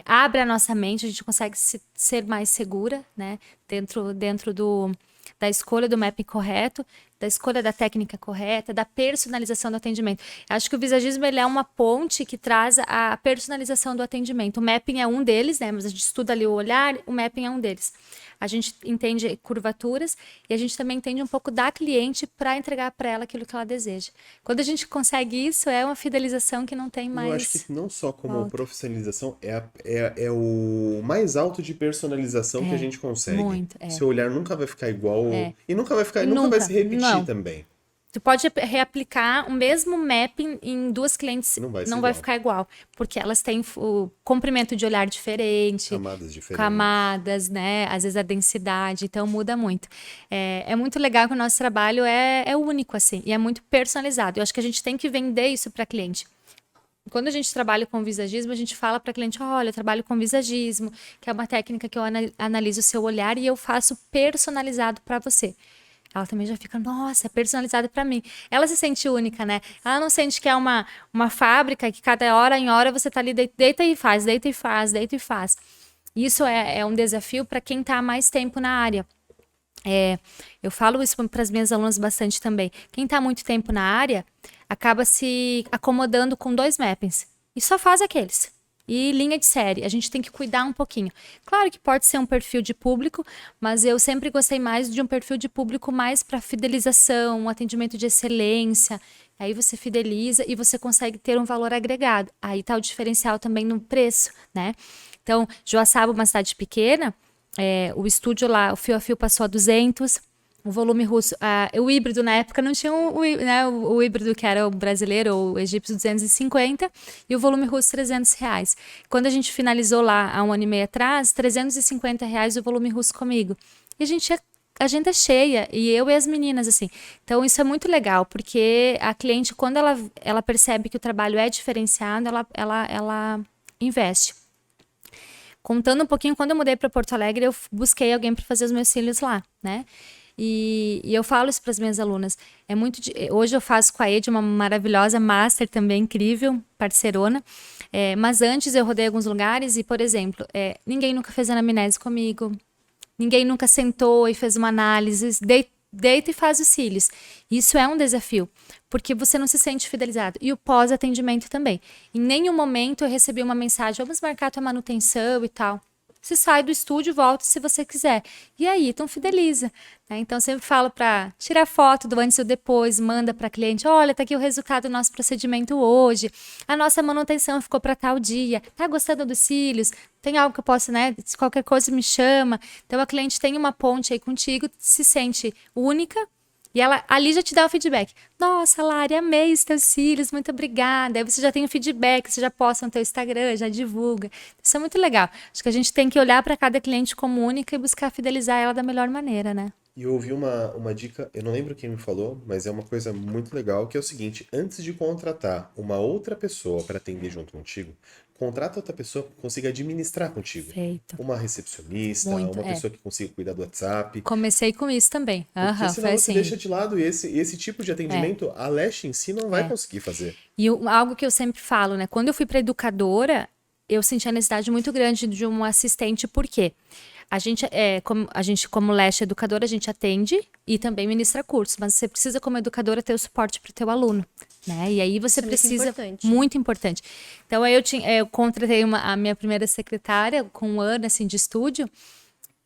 abre a nossa mente, a gente consegue ser mais segura, né? Dentro da escolha do mapping correto, da escolha da técnica correta, da personalização do atendimento. Acho que o visagismo, ele é uma ponte que traz a personalização do atendimento. O mapping é um deles, né? Mas a gente estuda ali o olhar, o mapping é um deles. A gente entende curvaturas e a gente também entende um pouco da cliente para entregar para ela aquilo que ela deseja. Quando a gente consegue isso, é uma fidelização que não tem Eu acho mais que não só como volta. profissionalização, é o mais alto de personalização que a gente consegue. Muito, Seu olhar nunca vai ficar igual e E nunca vai nunca, se repetir não. também. Tu pode reaplicar o mesmo mapping em duas clientes, Não vai ser não vai igual. ficar igual, porque elas têm o comprimento de olhar diferente, Camadas diferentes. camadas, né? Às vezes a densidade, então muda muito. É muito legal que o nosso trabalho é único, assim, e é muito personalizado. Eu acho que a gente tem que vender isso para cliente. Quando a gente trabalha com visagismo, a gente fala para cliente, olha, eu trabalho com visagismo, que é uma técnica que eu analiso o seu olhar e eu faço personalizado para você. Ela também já fica, nossa, é personalizado para mim. Ela se sente única, né? Ela não sente que é uma fábrica que cada hora em hora você tá ali, deita e faz, deita e faz, deita e faz. Isso é um desafio para quem está há mais tempo na área. Eu falo isso para as minhas alunas bastante também. Quem está há muito tempo na área acaba se acomodando com 2 mappings e só faz aqueles. E linha de série, a gente tem que cuidar um pouquinho. Claro que pode ser um perfil de público, mas eu sempre gostei mais de um perfil de público mais para fidelização, um atendimento de excelência. Aí você fideliza e você consegue ter um valor agregado. Aí tá o diferencial também no preço, né? Então, Joaçaba, uma cidade pequena, o estúdio lá, o fio a fio passou a 200, o volume russo, o híbrido na época não tinha né, o híbrido que era o brasileiro ou o egípcio 250 e o volume russo R$300. Quando a gente finalizou lá há 1 ano e meio atrás, R$350 o volume russo comigo. E a gente tinha agenda cheia, e eu e as meninas, assim. Então, isso é muito legal, porque a cliente, quando ela percebe que o trabalho é diferenciado, ela investe. Contando um pouquinho, quando eu mudei para Porto Alegre, eu busquei alguém para fazer os meus cílios lá, né? E eu falo isso para as minhas alunas. Hoje eu faço com a Ed, uma maravilhosa master também, incrível, parceirona. Mas antes eu rodei alguns lugares e, por exemplo, ninguém nunca fez anamnese comigo. Ninguém nunca sentou e fez uma análise. Deita e faz os cílios. Isso é um desafio, porque você não se sente fidelizado. E o pós-atendimento também. Em nenhum momento eu recebi uma mensagem, vamos marcar a tua manutenção e tal. Você sai do estúdio, volta se você quiser. E aí, então fideliza. Né? Então, eu sempre falo para tirar foto do antes e do depois, manda para cliente, olha, tá aqui o resultado do nosso procedimento hoje. A nossa manutenção ficou para tal dia. Tá gostando dos cílios? Tem algo que eu possa, né? Se qualquer coisa me chama. Então, a cliente tem uma ponte aí contigo, se sente única. E ela ali já te dá o feedback. Nossa, Lari, amei os teus cílios, muito obrigada. Aí você já tem o feedback, você já posta no teu Instagram, já divulga. Isso é muito legal. Acho que a gente tem que olhar para cada cliente como única e buscar fidelizar ela da melhor maneira, né? E eu ouvi uma dica, eu não lembro quem me falou, mas é uma coisa muito legal, que é o seguinte: antes de contratar uma outra pessoa para atender junto contigo, contrata outra pessoa que consiga administrar contigo. Feito. Uma recepcionista, Muito, uma pessoa que consiga cuidar do WhatsApp. Comecei com isso também. Porque Aham, senão foi você assim. deixa de lado e esse tipo de atendimento, a Leste em si não vai conseguir fazer. E algo que eu sempre falo, né? Quando eu fui para educadora, eu senti a necessidade muito grande de um assistente, por quê? Como Leste educadora, a gente atende e também ministra cursos, mas você precisa, como educadora, ter o suporte para o teu aluno, né? E aí você Isso é muito precisa, importante. muito importante. Então, aí eu contratei a minha primeira secretária com um ano, assim, de estúdio,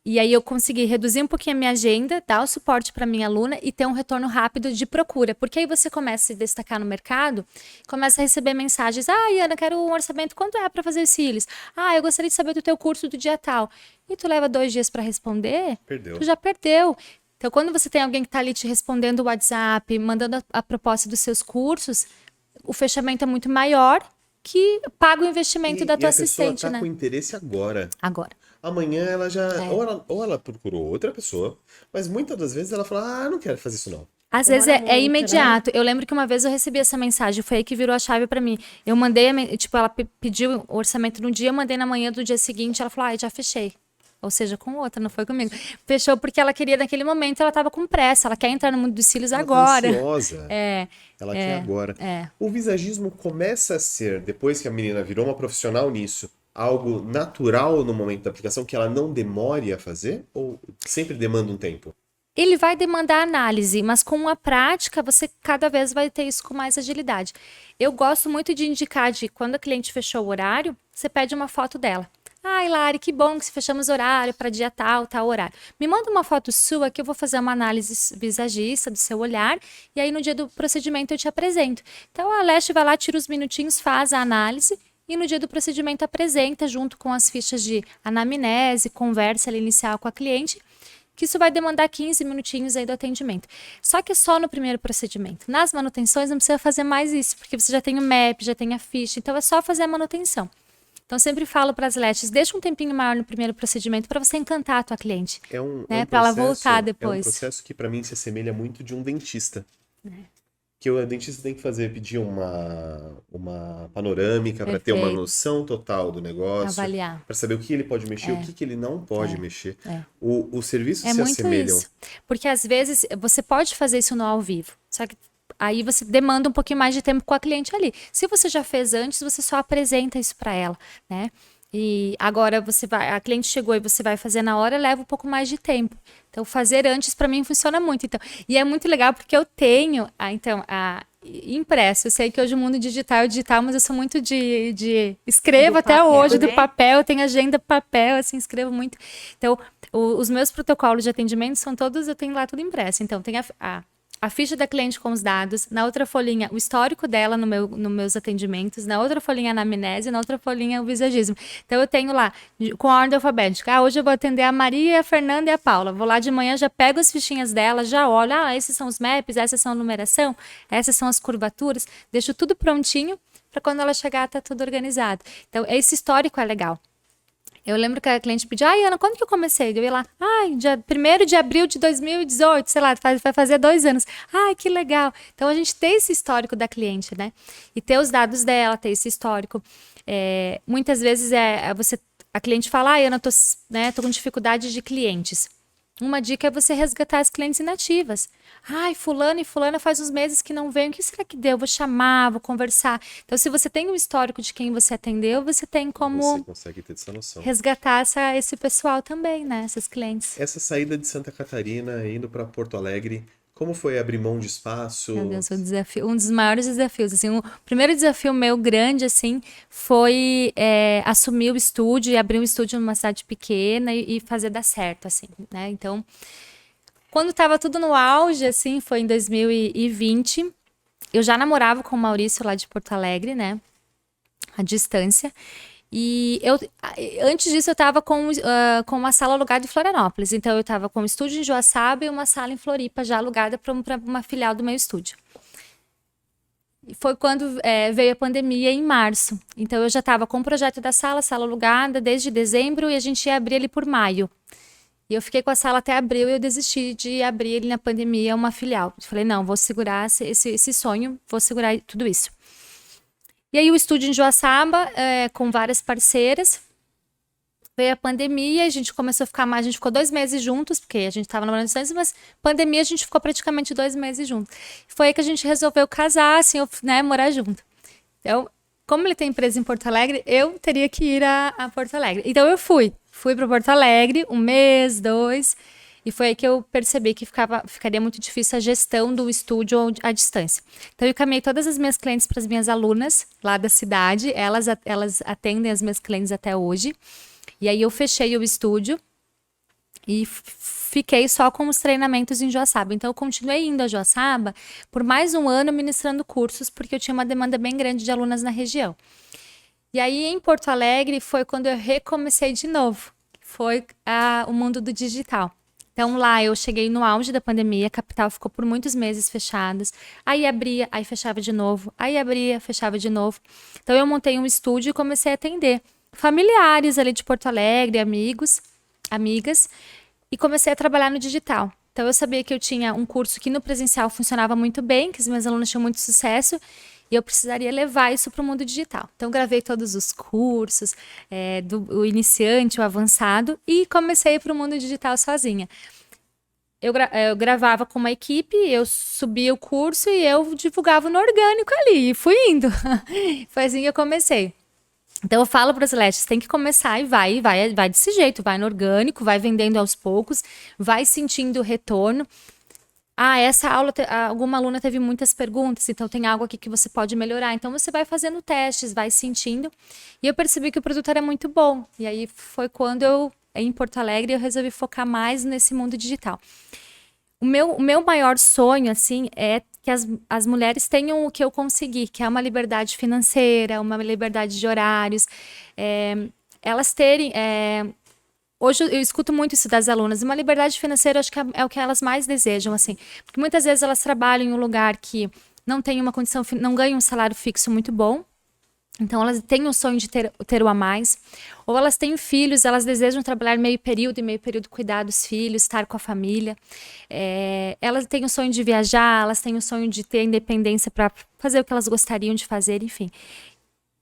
e aí eu consegui reduzir um pouquinho a minha agenda, dar o suporte para minha aluna e ter um retorno rápido de procura. Porque aí você começa a se destacar no mercado, começa a receber mensagens. Ah, Ana, quero um orçamento. Quanto é para fazer os cílios? Ah, eu gostaria de saber do teu curso do dia tal. E tu leva 2 dias para responder, Perdeu. tu já perdeu. Então, quando você tem alguém que está ali te respondendo o WhatsApp, mandando a proposta dos seus cursos, o fechamento é muito maior que paga o investimento da tua a pessoa assistente, tá né? com interesse agora. Agora. Amanhã ela já. Ou ela procurou outra pessoa, mas muitas das vezes ela fala: Ah, não quero fazer isso não. Às vezes Demora é muito, imediato. Eu lembro que uma vez eu recebi essa mensagem, foi aí que virou a chave pra mim. Eu mandei, tipo, ela pediu o orçamento no dia, eu mandei na manhã do dia seguinte, ela falou, já fechei. Ou seja, com outra, não foi comigo. Fechou porque ela queria naquele momento, ela tava com pressa, ela quer entrar no mundo dos cílios Ela agora. tá ansiosa. Ela quer agora. O visagismo começa a ser, depois que a menina virou uma profissional nisso, algo natural no momento da aplicação que ela não demore a fazer? Ou sempre demanda um tempo? Ele vai demandar análise, mas com a prática você cada vez vai ter isso com mais agilidade. Eu gosto muito de indicar de quando a cliente fechou o horário, você pede uma foto dela. Ai, Lari, que bom que fechamos horário para dia tal, tal horário. Me manda uma foto sua que eu vou fazer uma análise visagista do seu olhar e aí no dia do procedimento eu te apresento. Então a Leste vai lá, tira os minutinhos, faz a análise e no dia do procedimento apresenta junto com as fichas de anamnese, conversa ali inicial com a cliente, que isso vai demandar 15 minutinhos aí do atendimento. Só que é só no primeiro procedimento. Nas manutenções não precisa fazer mais isso, porque você já tem o MAP, já tem a ficha, então é só fazer a manutenção. Então, eu sempre falo para as Lestes, deixa um tempinho maior no primeiro procedimento para você encantar a tua cliente. Para ela voltar depois. É um processo que para mim se assemelha muito de um dentista. Que o dentista tem que pedir uma panorâmica para ter uma noção total do negócio. Avaliar. Para saber o que ele pode mexer, o que ele não pode mexer. Os serviços É se muito assemelham. isso. Porque às vezes você pode fazer isso no ao vivo, só que aí você demanda um pouquinho mais de tempo com a cliente ali. Se você já fez antes, você só apresenta isso para ela, né? E agora a cliente chegou e você vai fazer na hora, leva um pouco mais de tempo. Então, fazer antes para mim funciona muito. Então, e é muito legal porque eu tenho, impresso. Eu sei que hoje o mundo digital é digital, mas eu sou muito de escrevo Do até papel, hoje, né? do papel, eu tenho agenda papel, assim, escrevo muito. Então, os meus protocolos de atendimento são todos, eu tenho lá tudo impresso. Então, tem a ficha da cliente com os dados, na outra folhinha o histórico dela nos meus atendimentos, na outra folhinha a anamnese, na outra folhinha o visagismo. Então eu tenho lá, com a ordem alfabética, hoje eu vou atender a Maria, a Fernanda e a Paula. Vou lá de manhã, já pego as fichinhas dela, já olho, esses são os maps, essas são a numeração, essas são as curvaturas, deixo tudo prontinho para quando ela chegar tá tudo organizado. Então esse histórico é legal. Eu lembro que a cliente pediu, Ana, quando que eu comecei? Eu ia lá, 1º de abril de 2018, sei lá, vai fazer 2 anos. Que legal. Então, a gente tem esse histórico da cliente, né? E ter os dados dela, ter esse histórico. Muitas vezes a cliente fala, Ana, tô com dificuldade de clientes. Uma dica é você resgatar as clientes inativas. Fulano e fulana faz uns meses que não vem. O que será que deu? Vou chamar, vou conversar. Então, se você tem um histórico de quem você atendeu, você tem como Você consegue ter essa noção. resgatar esse pessoal também, né? Essas clientes. Essa saída de Santa Catarina, indo para Porto Alegre, como foi abrir mão de espaço? Meu Deus, um dos maiores desafios. Assim, o primeiro desafio meu grande, assim, foi assumir o estúdio e abrir um estúdio numa cidade pequena e fazer dar certo, assim, né? Então, quando estava tudo no auge, assim, foi em 2020, eu já namorava com o Maurício lá de Porto Alegre, né? À distância. E antes disso, eu estava com uma sala alugada em Florianópolis. Então, eu estava com um estúdio em Joaçaba e uma sala em Floripa já alugada para uma filial do meu estúdio. E foi quando veio a pandemia, em março. Então, eu já estava com o projeto da sala alugada desde dezembro e a gente ia abrir ele por maio. E eu fiquei com a sala até abril e eu desisti de abrir ele na pandemia uma filial. Eu falei, não, vou segurar esse sonho, vou segurar tudo isso. E aí o estúdio em Joaçaba, com várias parceiras, veio a pandemia, a gente começou a ficar mais, a gente ficou 2 meses juntos, porque a gente estava namorando à distância, mas pandemia a gente ficou praticamente 2 meses juntos. Foi aí que a gente resolveu casar, assim, né, morar junto. Então, como ele tem empresa em Porto Alegre, eu teria que ir a Porto Alegre. Então eu fui para Porto Alegre, 1 mês, 2, e foi aí que eu percebi que ficaria muito difícil a gestão do estúdio à distância. Então eu encaminhei todas as minhas clientes para as minhas alunas lá da cidade, elas atendem as minhas clientes até hoje. E aí eu fechei o estúdio e fiquei só com os treinamentos em Joaçaba. Então eu continuei indo a Joaçaba por mais 1 ano ministrando cursos, porque eu tinha uma demanda bem grande de alunas na região. E aí em Porto Alegre foi quando eu recomecei de novo, foi o mundo do digital. Então lá eu cheguei no auge da pandemia, a capital ficou por muitos meses fechadas, aí abria, aí fechava de novo, aí abria, fechava de novo. Então eu montei um estúdio e comecei a atender familiares ali de Porto Alegre, amigos, amigas, e comecei a trabalhar no digital. Então eu sabia que eu tinha um curso que no presencial funcionava muito bem, que os meus alunos tinham muito sucesso, e eu precisaria levar isso para o mundo digital. Então gravei todos os cursos, o iniciante, o avançado, e comecei para o mundo digital sozinha. Eu gravava com uma equipe, eu subia o curso e eu divulgava no orgânico ali, e fui indo. Foi assim que eu comecei. Então eu falo para as lestes, tem que começar e vai desse jeito, vai no orgânico, vai vendendo aos poucos, vai sentindo o retorno. Essa aula, alguma aluna teve muitas perguntas, então tem algo aqui que você pode melhorar. Então você vai fazendo testes, vai sentindo. E eu percebi que o produto era muito bom. E aí foi quando em Porto Alegre, eu resolvi focar mais nesse mundo digital. O meu maior sonho, assim, é que as mulheres tenham o que eu consegui, que é uma liberdade financeira, uma liberdade de horários, elas terem... Hoje eu escuto muito isso das alunas, uma liberdade financeira, acho que é o que elas mais desejam, assim, porque muitas vezes elas trabalham em um lugar que não tem uma condição, não ganham um salário fixo muito bom, então elas têm o sonho de ter o a mais, ou elas têm filhos, elas desejam trabalhar meio período cuidar dos filhos, estar com a família, elas têm o sonho de viajar, elas têm o sonho de ter independência para fazer o que elas gostariam de fazer, enfim.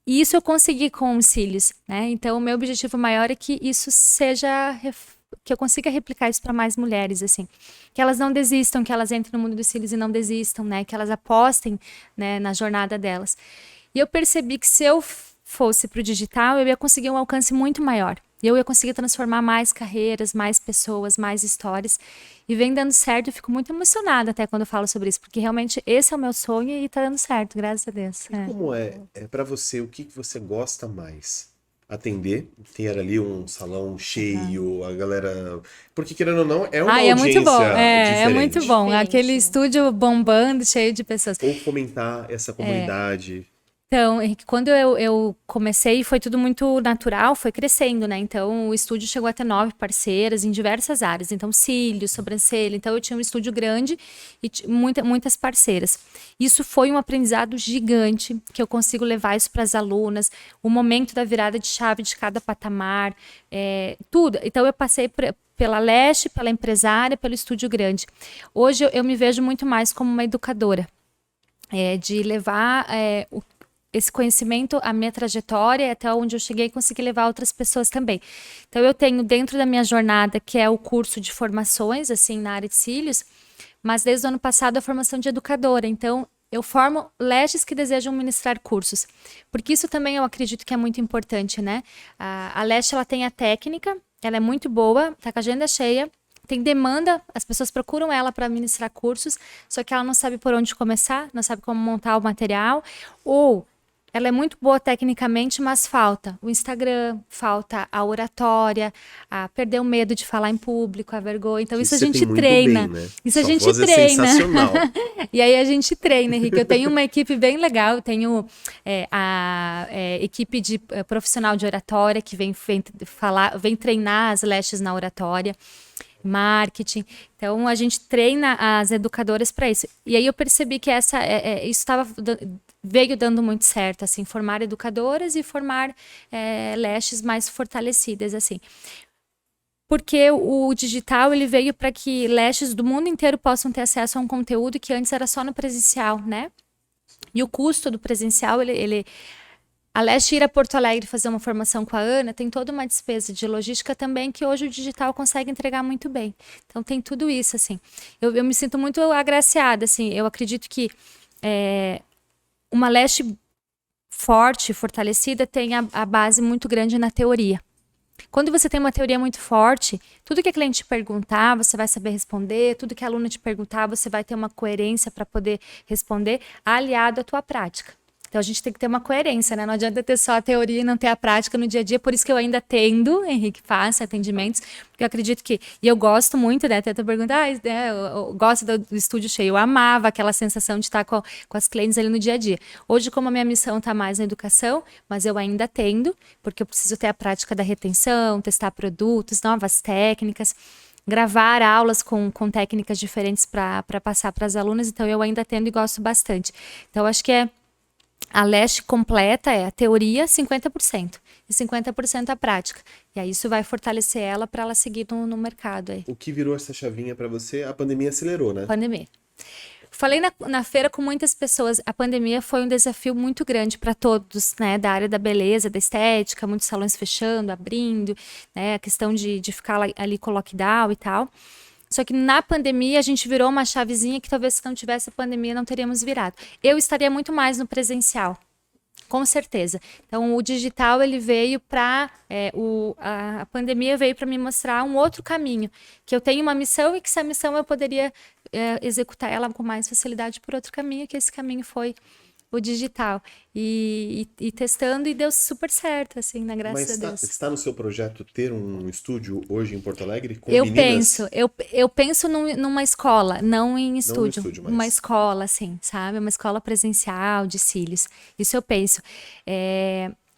E isso eu consegui com os cílios, né? Então o meu objetivo maior é que isso seja, que eu consiga replicar isso para mais mulheres, assim, que elas não desistam, que elas entrem no mundo dos cílios e não desistam, né? Que elas apostem, né, na jornada delas. E eu percebi que se eu fosse para o digital, eu ia conseguir um alcance muito maior. Eu ia conseguir transformar mais carreiras, mais pessoas, mais histórias. E vem dando certo, eu fico muito emocionada até quando eu falo sobre isso, porque realmente esse é o meu sonho e tá dando certo, graças a Deus. E como é para você, o que você gosta mais? Atender, ter ali um salão cheio, a galera... Porque, querendo ou não, é uma audiência muito bom. diferente. É muito bom. Diferente, Aquele né? estúdio bombando, cheio de pessoas. Ou fomentar essa comunidade. Então, Henrique, quando eu comecei, foi tudo muito natural, foi crescendo, né? Então, o estúdio chegou a ter 9 parceiras em diversas áreas. Então, cílios, sobrancelha. Então, eu tinha um estúdio grande e muitas parceiras. Isso foi um aprendizado gigante, que eu consigo levar isso para as alunas, o momento da virada de chave de cada patamar, tudo. Então, eu passei pela Leste, pela empresária, pelo estúdio grande. Hoje, eu me vejo muito mais como uma educadora, de levar esse conhecimento, a minha trajetória, até onde eu cheguei e consegui levar outras pessoas também. Então, eu tenho dentro da minha jornada, que é o curso de formações, assim, na área de cílios, mas desde o ano passado a formação de educadora. Então, eu formo lestes que desejam ministrar cursos, porque isso também eu acredito que é muito importante, né? A Leste, ela tem a técnica, ela é muito boa, tá com a agenda cheia, tem demanda, as pessoas procuram ela para ministrar cursos, só que ela não sabe por onde começar, não sabe como montar o material, ou ela é muito boa tecnicamente, mas falta o Instagram, falta a oratória, a perder o medo de falar em público, a vergonha. Então isso a gente treina. Bem, né? Isso a Sua gente voz treina. É sensacional. E aí a gente treina, Henrique. Eu tenho uma equipe bem legal, eu tenho a equipe de profissional de oratória que vem treinar as lestes na oratória, marketing. Então a gente treina as educadoras para isso. E aí eu percebi que isso veio dando muito certo, assim, formar educadoras e formar lestes mais fortalecidas, assim. Porque o digital, ele veio para que lestes do mundo inteiro possam ter acesso a um conteúdo que antes era só no presencial, né? E o custo do presencial, A Leste ir a Porto Alegre fazer uma formação com a Ana tem toda uma despesa de logística também que hoje o digital consegue entregar muito bem. Então tem tudo isso, assim. Eu me sinto muito agraciada, assim. Eu acredito que uma Leste forte, fortalecida, tem a base muito grande na teoria. Quando você tem uma teoria muito forte, tudo que a cliente te perguntar, você vai saber responder, tudo que a aluna te perguntar, você vai ter uma coerência para poder responder, aliado à tua prática. Então, a gente tem que ter uma coerência, né? Não adianta ter só a teoria e não ter a prática no dia a dia. Por isso que eu ainda atendo, Henrique, faço atendimentos, porque eu acredito que... E eu gosto muito, né? Até tu pergunta, eu gosto do estúdio cheio. Eu amava aquela sensação de estar com as clientes ali no dia a dia. Hoje, como a minha missão está mais na educação, mas eu ainda atendo, porque eu preciso ter a prática da retenção, testar produtos, novas técnicas, gravar aulas com técnicas diferentes para passar para as alunas. Então, eu ainda atendo e gosto bastante. Então, acho que a Leste completa é a teoria 50% e 50% a prática. E aí isso vai fortalecer ela para ela seguir no mercado aí. O que virou essa chavinha para você, a pandemia acelerou, né? Pandemia. Falei na feira com muitas pessoas, a pandemia foi um desafio muito grande para todos, né, da área da beleza, da estética, muitos salões fechando, abrindo, né, a questão de ficar ali com o lockdown e tal. Só que na pandemia a gente virou uma chavezinha que talvez se não tivesse a pandemia não teríamos virado. Eu estaria muito mais no presencial, com certeza. Então o digital ele veio para a pandemia veio para me mostrar um outro caminho, que eu tenho uma missão e que essa missão eu poderia executar ela com mais facilidade por outro caminho, que esse caminho foi o digital. E testando e deu super certo, assim, na graça a Deus. Mas está no seu projeto ter um estúdio hoje em Porto Alegre com Eu meninas? eu penso numa escola, não em estúdio. estúdio, mas- Uma escola, assim, sabe? Uma escola presencial de cílios. Isso eu penso.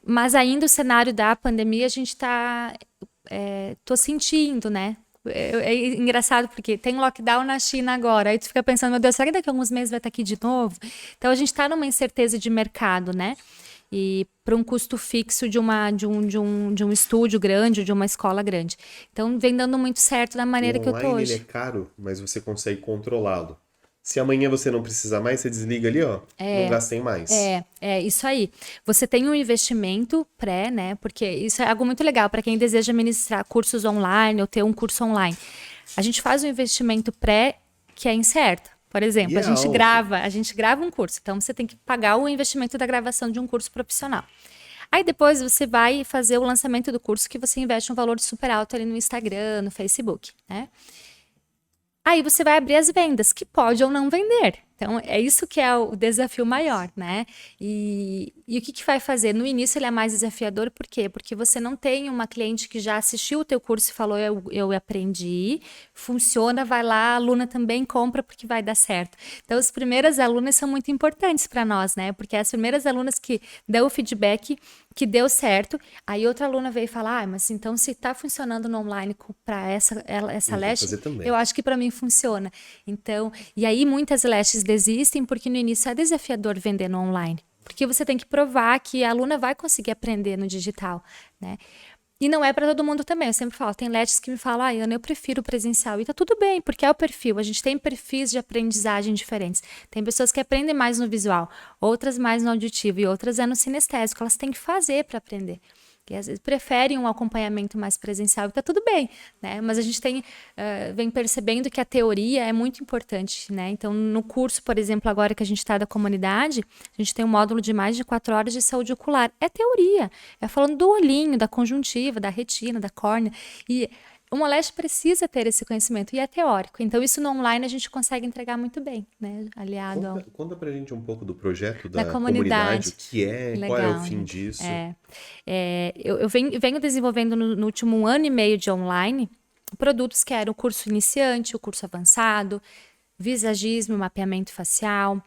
Mas ainda o cenário da pandemia a gente tô sentindo, né? É engraçado porque tem lockdown na China agora, aí tu fica pensando, meu Deus, será que daqui a alguns meses vai estar aqui de novo? Então a gente está numa incerteza de mercado, né? E para um custo fixo de um estúdio grande, de uma escola grande. Então vem dando muito certo da maneira que eu tô Online ele hoje. é caro, mas você consegue controlá-lo. Se amanhã você não precisar mais, você desliga ali, ó. Não gastem mais. É isso aí. Você tem um investimento pré, né? Porque isso é algo muito legal para quem deseja ministrar cursos online ou ter um curso online. A gente faz um investimento pré que é incerto. Por exemplo, E é a gente alto. grava um curso. Então você tem que pagar o investimento da gravação de um curso profissional. Aí depois você vai fazer o lançamento do curso que você investe um valor super alto ali no Instagram, no Facebook, né? Aí você vai abrir as vendas, que pode ou não vender. Então, é isso que é o desafio maior, né? E o que vai fazer? No início ele é mais desafiador, por quê? Porque você não tem uma cliente que já assistiu o teu curso e falou, eu aprendi, funciona, vai lá, a aluna também compra porque vai dar certo. Então, as primeiras alunas são muito importantes para nós, né? Porque as primeiras alunas que dão o feedback que deu certo, aí outra aluna veio falar, mas então se está funcionando no online para essa vou Leste, fazer também. eu acho que para mim funciona. Então, e aí muitas Lestes desistem porque no início é desafiador vender no online. Porque você tem que provar que a aluna vai conseguir aprender no digital, né? E não é para todo mundo também. Eu sempre falo, tem Lestes que me falam, Ana, eu prefiro presencial. E tá tudo bem, porque é o perfil. A gente tem perfis de aprendizagem diferentes. Tem pessoas que aprendem mais no visual, outras mais no auditivo e outras é no sinestésico. Elas têm que fazer para aprender. E às vezes preferem um acompanhamento mais presencial e tá tudo bem, né? Mas a gente vem percebendo que a teoria é muito importante, né? Então, no curso, por exemplo, agora que a gente está da comunidade, a gente tem um módulo de mais de 4 horas de saúde ocular. É teoria, é falando do olhinho, da conjuntiva, da retina, da córnea. E o Moleste precisa ter esse conhecimento e é teórico. Então, isso no online a gente consegue entregar muito bem, né? Aliado ao... Conta pra gente um pouco do projeto Da da comunidade. comunidade, o que é, qual é o Legal, fim né? disso. Eu venho desenvolvendo no último ano e meio de online produtos que eram o curso iniciante, o curso avançado, visagismo, mapeamento facial,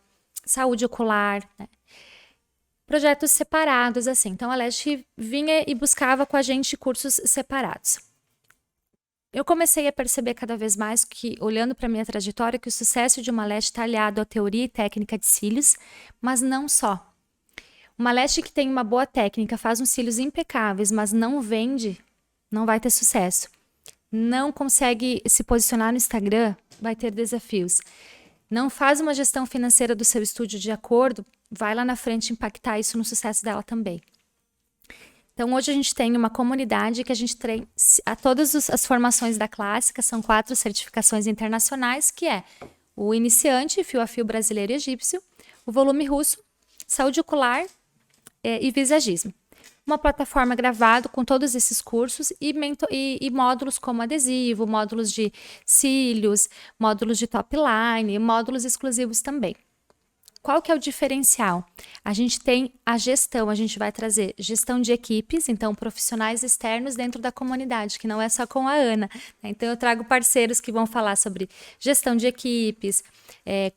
saúde ocular, né? Projetos separados, assim. Então, a Leste vinha e buscava com a gente cursos separados. Eu comecei a perceber cada vez mais que, olhando para a minha trajetória, que o sucesso de uma Leste está aliado à teoria e técnica de cílios, mas não só. Uma Leste que tem uma boa técnica, faz uns cílios impecáveis, mas não vende, não vai ter sucesso. Não consegue se posicionar no Instagram, vai ter desafios. Não faz uma gestão financeira do seu estúdio de acordo, vai lá na frente impactar isso no sucesso dela também. Então, hoje a gente tem uma comunidade que a gente tem a todas as formações da clássica, são 4 certificações internacionais, que é o iniciante, fio a fio brasileiro e egípcio, o volume russo, saúde ocular e visagismo. Uma plataforma gravada com todos esses cursos e módulos como adesivo, módulos de cílios, módulos de top line, módulos exclusivos também. Qual que é o diferencial? A gente tem a gestão, a gente vai trazer gestão de equipes, então profissionais externos dentro da comunidade, que não é só com a Ana. Então eu trago parceiros que vão falar sobre gestão de equipes,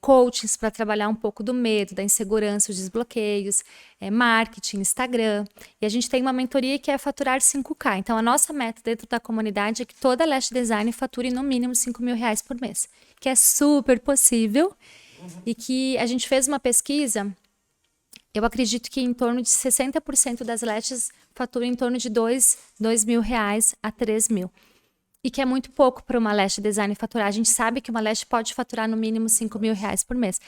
coachings para trabalhar um pouco do medo, da insegurança, os desbloqueios, marketing, Instagram. E a gente tem uma mentoria que é faturar 5K. Então a nossa meta dentro da comunidade é que toda Lash Design fature no mínimo R$5.000 por mês, que é super possível. E que a gente fez uma pesquisa, eu acredito que em torno de 60% das lashes faturam em torno de R$2.000 a R$3.000. E que é muito pouco para uma lash design faturar. A gente sabe que uma lash pode faturar no mínimo R$5.000 por mês.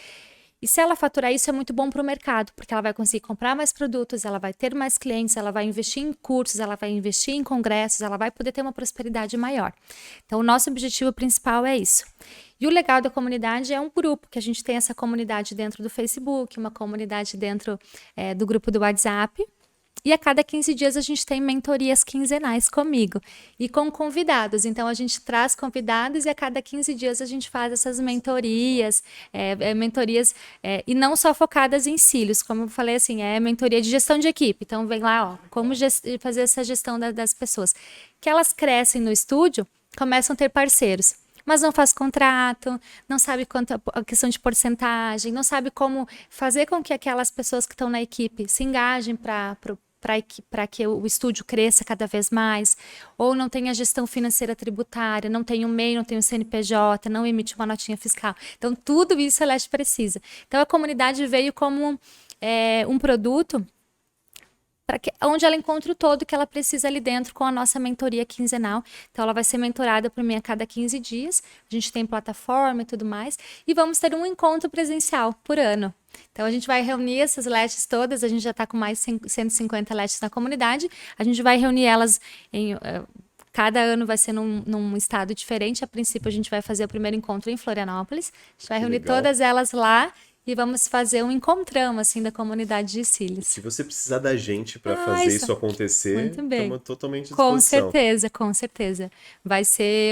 E se ela faturar isso, é muito bom para o mercado, porque ela vai conseguir comprar mais produtos, ela vai ter mais clientes, ela vai investir em cursos, ela vai investir em congressos, ela vai poder ter uma prosperidade maior. Então, o nosso objetivo principal é isso. E o legal da comunidade é um grupo, que a gente tem essa comunidade dentro do Facebook, uma comunidade dentro do grupo do WhatsApp. E a cada 15 dias a gente tem mentorias quinzenais comigo e com convidados. Então, a gente traz convidados e a cada 15 dias a gente faz essas mentorias, e não só focadas em cílios, como eu falei assim, é mentoria de gestão de equipe. Então, vem lá, como fazer essa gestão das pessoas. Que elas crescem no estúdio, começam a ter parceiros. Mas não faz contrato, não sabe quanto a questão de porcentagem, não sabe como fazer com que aquelas pessoas que estão na equipe se engajem para que o estúdio cresça cada vez mais, ou não tem a gestão financeira tributária, não tem o MEI, não tem o CNPJ, não emite uma notinha fiscal. Então, tudo isso a Lash precisa. Então, a comunidade veio como um produto onde ela encontra o todo que ela precisa ali dentro com a nossa mentoria quinzenal. Então, ela vai ser mentorada por mim a cada 15 dias. A gente tem plataforma e tudo mais. E vamos ter um encontro presencial por ano. Então, a gente vai reunir essas lashes todas. A gente já está com mais de 150 lashes na comunidade. A gente vai reunir elas cada ano vai ser num estado diferente. A princípio, a gente vai fazer o primeiro encontro em Florianópolis. A gente vai reunir todas elas lá. E vamos fazer um encontrão, assim, da comunidade de cílios. Se você precisar da gente para fazer isso acontecer, estamos totalmente à Com disposição. certeza, com certeza.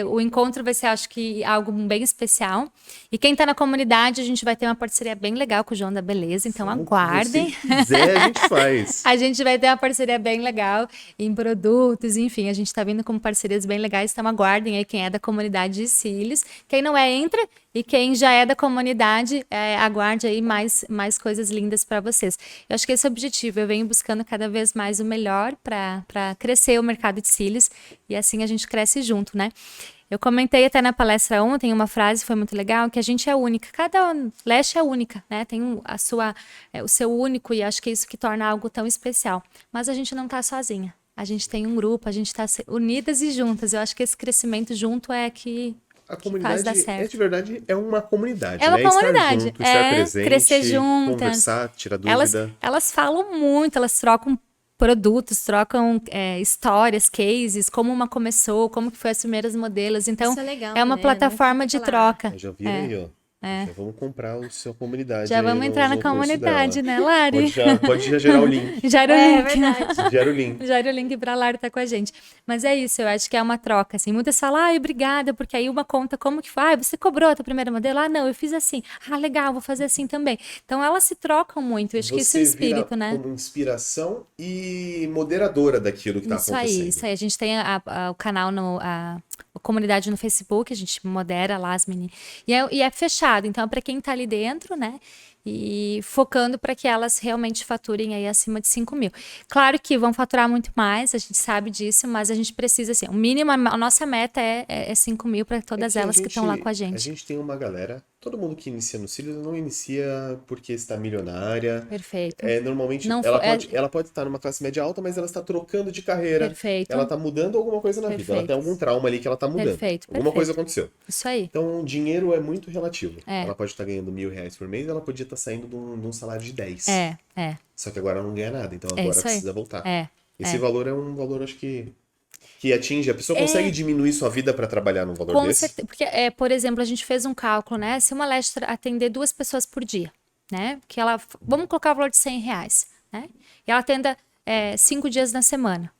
O encontro vai ser, acho que, algo bem especial. E quem tá na comunidade, a gente vai ter uma parceria bem legal com o João da Beleza, então aguardem. Se quiser, a gente faz. A gente vai ter uma parceria bem legal em produtos, enfim, a gente tá vindo com parcerias bem legais, então aguardem aí quem é da comunidade de cílios. Quem não é, entra. E quem já é da comunidade, aguarde aí mais coisas lindas para vocês. Eu acho que esse é o objetivo. Eu venho buscando cada vez mais o melhor para crescer o mercado de cílios. E assim a gente cresce junto, né? Eu comentei até na palestra ontem uma frase, foi muito legal, que a gente é única. Cada lash é única, né? Tem o seu único e acho que é isso que torna algo tão especial. Mas a gente não tá sozinha. A gente tem um grupo, a gente tá unidas e juntas. Eu acho que esse crescimento junto é que... A comunidade de verdade é uma comunidade, é uma né? comunidade. Estar junto, estar presente, crescer juntas. Conversar, tirar dúvida. Elas falam muito, elas trocam produtos, trocam histórias, cases, como uma começou, como que foi as primeiras modelos. Então, Isso é legal, uma né? plataforma de troca. Eu já vi aí, ó. Já vamos comprar a sua comunidade. Já vamos entrar na comunidade, né, Lari? Pode já gerar o link. Gera o link. Verdade. Gera o link. Gera o link pra Lari estar com a gente. Mas é isso, eu acho que é uma troca, assim. Muitas falam, obrigada, porque aí uma conta, como que foi? Você cobrou a tua primeira modelo? Não, eu fiz assim. Legal, vou fazer assim também. Então, elas se trocam muito. Eu acho que isso é o espírito, né? Como inspiração e moderadora daquilo que tá acontecendo. Isso aí. A gente tem o canal, a comunidade no Facebook, a gente modera lá as meninas. E é fechado, então é para quem tá ali dentro, né? E focando para que elas realmente faturem aí acima de 5.000. Claro que vão faturar muito mais, a gente sabe disso, mas a gente precisa, assim, o mínimo, a nossa meta é 5.000 para todas elas que estão lá com a gente. A gente tem uma galera, todo mundo que inicia no cílios não inicia porque está milionária. Perfeito. Normalmente, Não ela pode estar numa classe média alta, mas ela está trocando de carreira. Perfeito. Ela está mudando alguma coisa na vida. Ela tem algum trauma ali que ela está mudando. Alguma coisa aconteceu. Isso aí. Então, dinheiro é muito relativo. Ela pode estar ganhando R$1.000 por mês, ela podia estar saindo de um salário de 10. É. Só que agora ela não ganha nada, então agora precisa voltar. Esse valor é um valor, acho que atinge. A pessoa consegue diminuir sua vida para trabalhar num valor Com desse? certeza. Porque, por exemplo, a gente fez um cálculo, né? Se uma leste atender 2 pessoas por dia, né? Que ela, vamos colocar o valor de R$ 100, né? E ela atenda 5 dias na semana.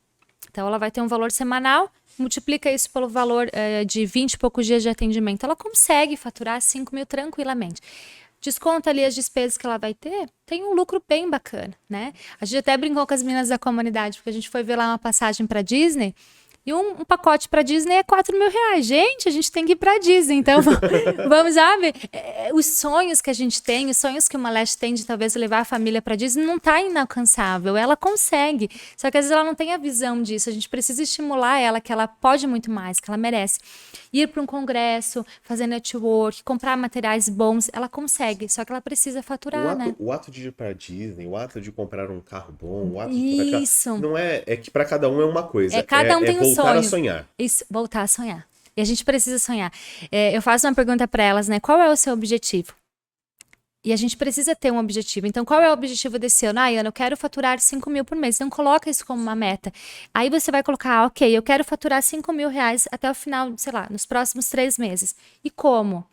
Então, ela vai ter um valor semanal, multiplica isso pelo valor de 20 e poucos dias de atendimento. Ela consegue faturar 5 mil tranquilamente. Desconta ali as despesas que ela vai ter, tem um lucro bem bacana, né? A gente até brincou com as meninas da comunidade, porque a gente foi ver lá uma passagem para Disney, e um pacote para Disney é R$ 4.000. Gente, a gente tem que ir para Disney, então vamos já ver. Os sonhos que a gente tem, os sonhos que uma Leste tem de talvez levar a família para Disney, não tá inalcançável. Ela consegue, só que às vezes ela não tem a visão disso. A gente precisa estimular ela, que ela pode muito mais, que ela merece. Ir para um congresso, fazer network, comprar materiais bons, ela consegue, só que ela precisa faturar, né? O ato de ir para Disney, o ato de comprar um carro bom, o ato de Isso. não é que para cada um é uma coisa. Cada um tem um voltar a sonho. sonhar. Isso, voltar a sonhar. E a gente precisa sonhar. Eu faço uma pergunta para elas, né? Qual é o seu objetivo? E a gente precisa ter um objetivo. Então, qual é o objetivo desse ano? Ana, eu quero faturar 5 mil por mês. Então, coloca isso como uma meta. Aí você vai colocar, ok, eu quero faturar 5 mil reais até o final, sei lá, nos próximos 3 meses. E como?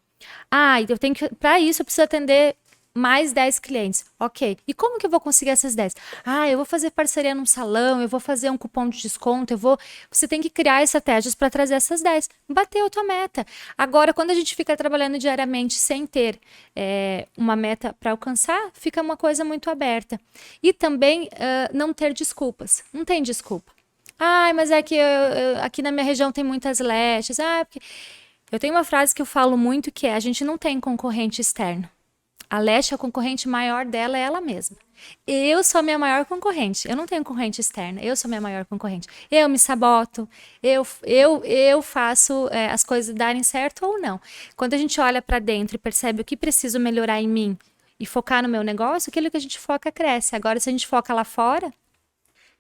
Eu tenho que, para isso, eu preciso atender mais 10 clientes. Ok. E como que eu vou conseguir essas 10? Eu vou fazer parceria num salão, eu vou fazer um cupom de desconto, Você tem que criar estratégias para trazer essas 10. Bateu a tua meta. Agora, quando a gente fica trabalhando diariamente sem ter uma meta para alcançar, fica uma coisa muito aberta. E também não ter desculpas. Não tem desculpa. Mas é que aqui na minha região tem muitas lestes. Porque... Eu tenho uma frase que eu falo muito que é: a gente não tem concorrente externo. A Leste, a concorrente maior dela é ela mesma. Eu sou a minha maior concorrente. Eu não tenho concorrente externa. Eu sou a minha maior concorrente. Eu me saboto. Eu faço as coisas darem certo ou não. Quando a gente olha para dentro e percebe o que preciso melhorar em mim e focar no meu negócio, aquilo que a gente foca cresce. Agora, se a gente foca lá fora...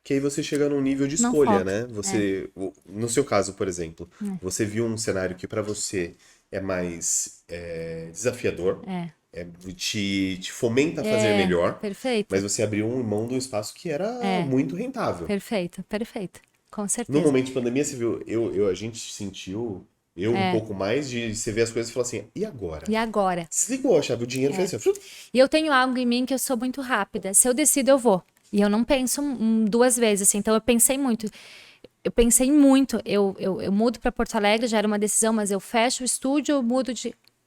Que aí você chega num nível de Não escolha, foca. né? Você, no seu caso, por exemplo, você viu um cenário que para você é mais desafiador, te fomenta a fazer melhor, Perfeito. mas você abriu mão de um espaço que era muito rentável. Perfeito. Com No certeza. momento de pandemia, você viu, a gente sentiu, um pouco mais de você ver as coisas e falar assim, e agora? E agora? Desligou a chave, o dinheiro fez assim, E eu tenho algo em mim que eu sou muito rápida. Se eu decido, eu vou. E eu não penso 2 vezes, assim. Então, eu pensei muito. Eu mudo para Porto Alegre, já era uma decisão, mas eu fecho o estúdio,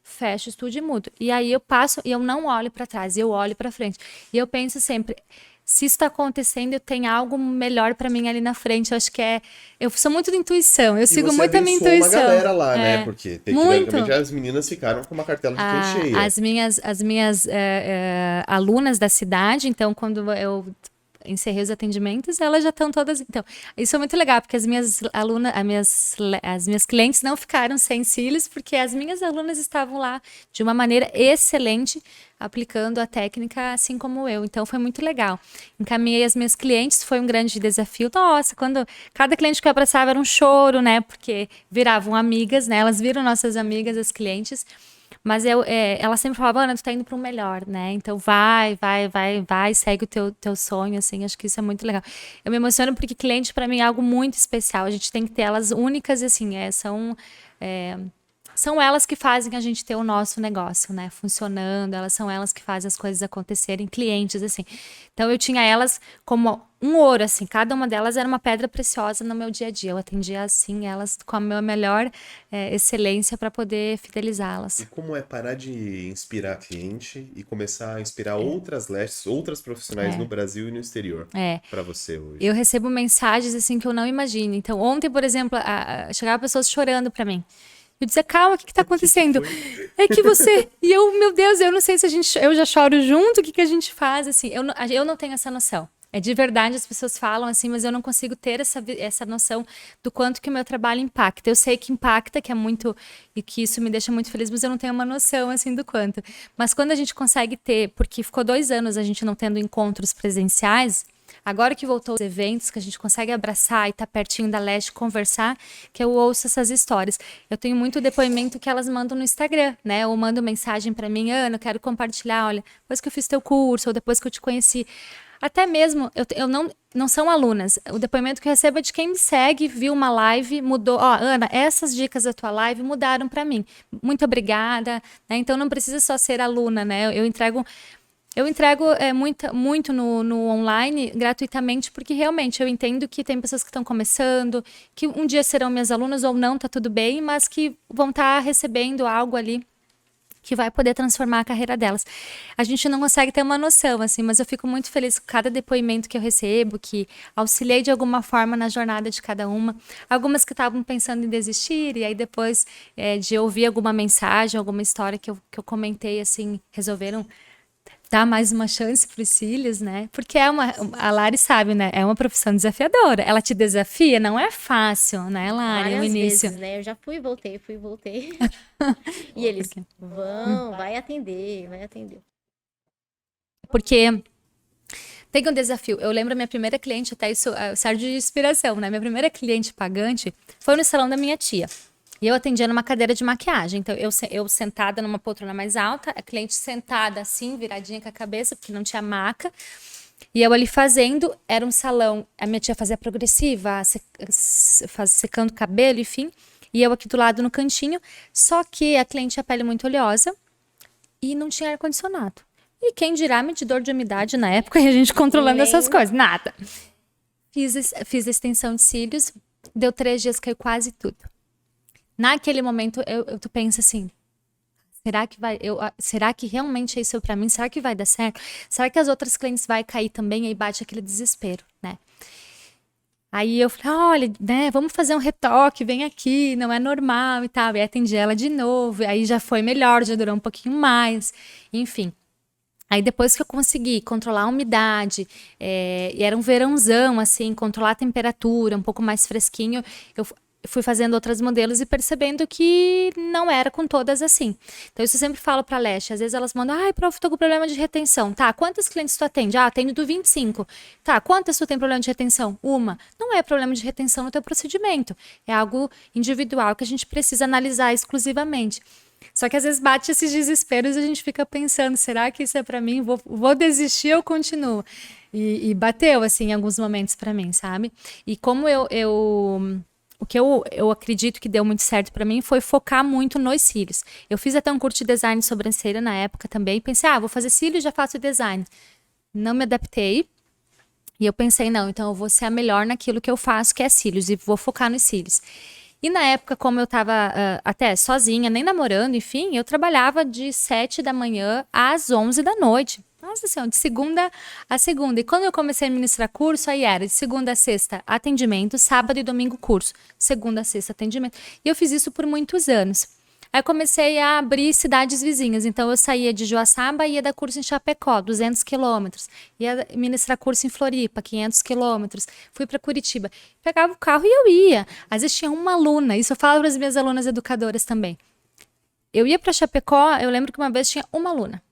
fecho o estúdio e mudo. E aí eu passo e eu não olho para trás, eu olho para frente. E eu penso sempre, se isso está acontecendo, eu tenho algo melhor para mim ali na frente. Eu acho que eu sou muito de intuição, eu sigo muito a minha intuição. E você abençoou uma galera lá, né? Porque teoricamente as meninas ficaram com uma cartela de cliente cheia. As minhas alunas da cidade, então quando eu encerrei os atendimentos, elas já estão todas... Então, isso é muito legal, porque as minhas alunas, as minhas clientes não ficaram sem cílios, porque as minhas alunas estavam lá de uma maneira excelente, aplicando a técnica assim como eu. Então, foi muito legal. Encaminhei as minhas clientes, foi um grande desafio. Nossa, quando cada cliente que eu abraçava era um choro, né? Porque viravam amigas, né? Elas viram nossas amigas, as clientes. Mas ela sempre falava, Ana, tu tá indo para um melhor, né? Então vai, segue o teu sonho, assim, acho que isso é muito legal. Eu me emociono porque cliente para mim é algo muito especial, a gente tem que ter elas únicas e assim, são elas que fazem a gente ter o nosso negócio, né? Funcionando, são elas que fazem as coisas acontecerem, clientes, assim. Então, eu tinha elas como um ouro, assim. Cada uma delas era uma pedra preciosa no meu dia a dia. Eu atendia, assim, elas com a minha melhor excelência para poder fidelizá-las. E como é parar de inspirar cliente e começar a inspirar outras lestes, outras profissionais no Brasil e no exterior para você hoje? Eu recebo mensagens, assim, que eu não imagino. Então, ontem, por exemplo, chegavam pessoas chorando para mim. Eu dizia, calma, o que tá acontecendo? É que você... E eu, meu Deus, eu não sei se eu já choro junto, o que a gente faz, assim. Eu não tenho essa noção. De verdade, as pessoas falam assim, mas eu não consigo ter essa noção do quanto que o meu trabalho impacta. Eu sei que impacta, que é muito... E que isso me deixa muito feliz, mas eu não tenho uma noção, assim, do quanto. Mas quando a gente consegue ter... Porque ficou 2 anos a gente não tendo encontros presenciais... Agora que voltou os eventos, que a gente consegue abraçar e tá pertinho da Leste, conversar, que eu ouço essas histórias. Eu tenho muito depoimento que elas mandam no Instagram, né? Ou mandam mensagem para mim, Ana, eu quero compartilhar, olha, depois que eu fiz teu curso, ou depois que eu te conheci. Até mesmo, eu não são alunas. O depoimento que eu recebo é de quem me segue, viu uma live, mudou. Ó, Ana, essas dicas da tua live mudaram para mim. Muito obrigada. Né? Então não precisa só ser aluna, né? Eu entrego muito no online gratuitamente, porque realmente eu entendo que tem pessoas que estão começando, que um dia serão minhas alunas ou não, tá tudo bem, mas que vão estar recebendo algo ali que vai poder transformar a carreira delas. A gente não consegue ter uma noção, assim, mas eu fico muito feliz com cada depoimento que eu recebo, que auxiliei de alguma forma na jornada de cada uma. Algumas que estavam pensando em desistir, e aí depois de ouvir alguma mensagem, alguma história que eu comentei, assim, resolveram dar mais uma chance para os cílios, né? Porque a Lari sabe, né? É uma profissão desafiadora. Ela te desafia, não é fácil, né, Lari? Várias O início. vezes, né? Eu já fui e voltei. E eles vai atender, vai atender. Porque tem um desafio. Eu lembro a minha primeira cliente, até isso serve de inspiração, né? Minha primeira cliente pagante foi no salão da minha tia. E eu atendia numa cadeira de maquiagem. Então, eu sentada numa poltrona mais alta, a cliente sentada assim, viradinha com a cabeça, porque não tinha maca. E eu ali fazendo, era um salão, a minha tia fazia progressiva, secando o cabelo, enfim. E eu aqui do lado no cantinho. Só que a cliente tinha a pele muito oleosa e não tinha ar-condicionado. E quem dirá medidor de umidade na época e a gente controlando essas coisas? Nada. Fiz a extensão de cílios, deu 3 dias, caiu quase tudo. Naquele momento, tu pensa assim, será que realmente é isso pra mim? Será que vai dar certo? Será que as outras clientes vai cair também? Aí bate aquele desespero, né? Aí eu falei, olha, né, vamos fazer um retoque, vem aqui, não é normal e tal. E atendi ela de novo, aí já foi melhor, já durou um pouquinho mais, enfim. Aí depois que eu consegui controlar a umidade, e era um verãozão, assim, controlar a temperatura, um pouco mais fresquinho, eu fui fazendo outros modelos e percebendo que não era com todas assim. Então, isso eu sempre falo pra Leste. Às vezes elas mandam, ai, prof, tô com problema de retenção. Tá, quantas clientes tu atende? Ah, atendo do 25. Tá, quantas tu tem problema de retenção? Uma. Não é problema de retenção no teu procedimento. É algo individual que a gente precisa analisar exclusivamente. Só que às vezes bate esses desesperos e a gente fica pensando, será que isso é pra mim? Vou desistir ou continuo? E bateu, assim, em alguns momentos pra mim, sabe? E como o que eu acredito que deu muito certo pra mim foi focar muito nos cílios. Eu fiz até um curso de design de sobrancelha na época também. Pensei, vou fazer cílios, já faço design. Não me adaptei. E eu pensei, não, então eu vou ser a melhor naquilo que eu faço, que é cílios. E vou focar nos cílios. E na época, como eu tava até sozinha, nem namorando, enfim, eu trabalhava de 7 da manhã às 11 da noite. Nossa Senhora, de segunda a segunda. E quando eu comecei a ministrar curso, aí era de segunda a sexta atendimento, sábado e domingo curso. Segunda a sexta atendimento. E eu fiz isso por muitos anos. Aí eu comecei a abrir cidades vizinhas. Então eu saía de Joaçaba e ia dar curso em Chapecó, 200 quilômetros. Ia ministrar curso em Floripa, 500 quilômetros. Fui para Curitiba. Pegava o carro e eu ia. Às vezes tinha uma aluna. Isso eu falo para as minhas alunas educadoras também. Eu ia para Chapecó, eu lembro que uma vez tinha uma aluna.